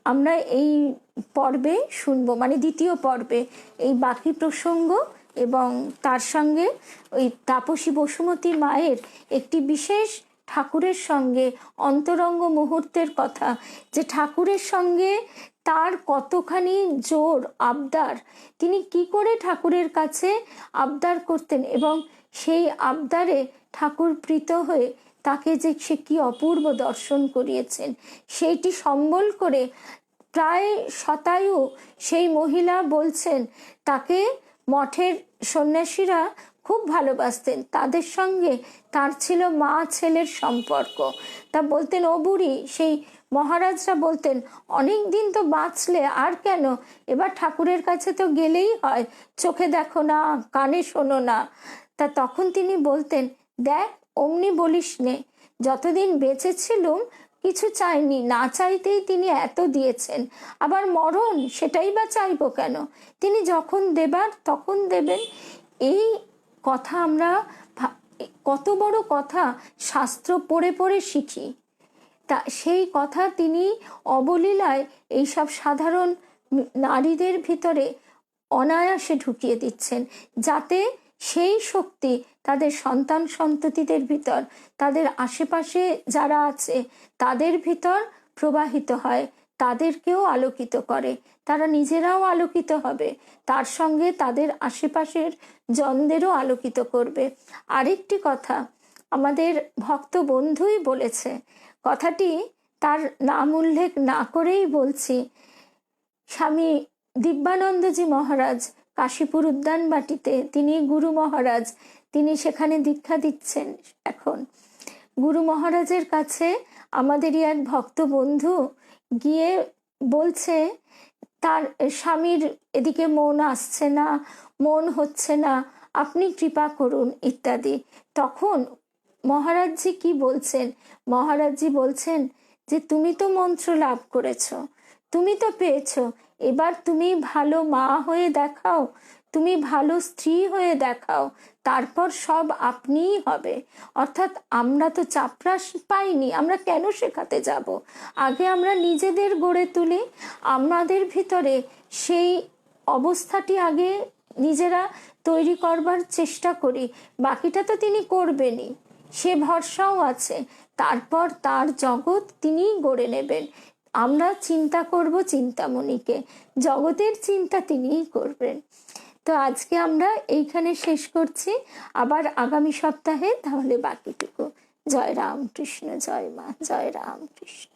আমরা এই পর্বে শুনবো, দ্বিতীয় পর্বে এই বাকি প্রসঙ্গ এবং তার সঙ্গে ওই তাপসী বসুমতী মায়ের একটি বিশেষ ঠাকুরের সঙ্গে অন্তরঙ্গ মুহূর্তের কথা, যে ঠাকুরের সঙ্গে তার কতখানি জোর আবদার, তিনি কি করে ঠাকুরের কাছে আবদার করতেন এবং সেই আবদারে ঠাকুর প্রীত হয়ে তাকে যে সে কি অপূর্ব দর্শন করিয়েছেন, সেইটি সম্বল করে প্রায় শতায়ু সেই মহিলা বলছেন তাকে মঠের সন্ন্যাসীরা খুব ভালোবাসতেন, তাদের সঙ্গে তার ছিল মা ছেলের সম্পর্ক। তা বলতেন, ও বুড়ি, সেই মহারাজরা বলতেন, অনেক দিন তো বাঁচলে, আর কেন, এবার ঠাকুরের কাছে তো গেলেই হয়, চোখে দেখো না, কানে শোনো না। তা তখন তিনি বলতেন, দেখ অমনি বলিস নে, যতদিন বেঁচে ছিলুম কিছু চাইনি, না চাইতেই তিনি এত দিয়েছেন, আবার মরণ সেটাই বা চাইবো কেন, তিনি যখন দেবার তখন দেবেন। এই কথা আমরা কত বড় কথা শাস্ত্র পড়ে পড়ে শিখি, তা সেই কথা তিনি অবলীলায় এইসব সাধারণ নারীদের ভিতরে অনায়াসে ঢুকিয়ে দিচ্ছেন, যাতে সেই শক্তি তাদের সন্তান সন্ততিদের ভিতর, তাদের আশেপাশে যারা আছে তাদের ভিতর প্রবাহিত হয়, তাদেরকেও আলোকিত করে, তারা নিজেরাও আলোকিত হবে, তার সঙ্গে তাদের আশেপাশের জনদেরও আলোকিত করবে। আরেকটি কথা আমাদের ভক্ত বন্ধুই বলেছে, কথাটি তার নাম উল্লেখ না করেই বলছি, স্বামী দিব্যানন্দজি মহারাজ কাশীপুর উদ্যানবাটিতে, তিনি গুরু মহারাজ, তিনি সেখানে দীক্ষা দিচ্ছেন এখন। গুরু মহারাজের কাছে আমাদেরই এক ভক্ত বন্ধু গিয়ে বলছে তার স্বামীর এদিকে মন আসছে না, মন হচ্ছে না, আপনি কৃপা করুন ইত্যাদি। তখন মহারাজজি কি বলছেন, মহারাজজি বলছেন যে তুমি তো মন্ত্র লাভ করেছো, তুমি তো পেয়েছো, এবার তুমি ভালো মা হয়ে দেখাও, তুমি ভালো স্ত্রী হয়ে দেখাও, তারপর সব আপনিই হবে। অর্থাৎ আমরা তো চাপরাশ পাইনি, আমরা কেন শেখাতে যাব, আগে আমরা নিজেদের গড়ে তুলি, আমাদের ভিতরে সেই অবস্থাটি আগে নিজেরা তৈরি করবার চেষ্টা করি, বাকিটা তো তিনি করবেনই, সে ভরসাও আছে, তারপর তার জগৎ তিনিই গড়ে নেবেন। আমরা চিন্তা করব চিন্তামণিকে, জগতের চিন্তা তিনিই করবেন। তো আজকে আমরা এইখানে শেষ করছি, আবার আগামী সপ্তাহে তাহলে বাকিটুকু। জয় রামকৃষ্ণ, জয় মা, জয় রামকৃষ্ণ।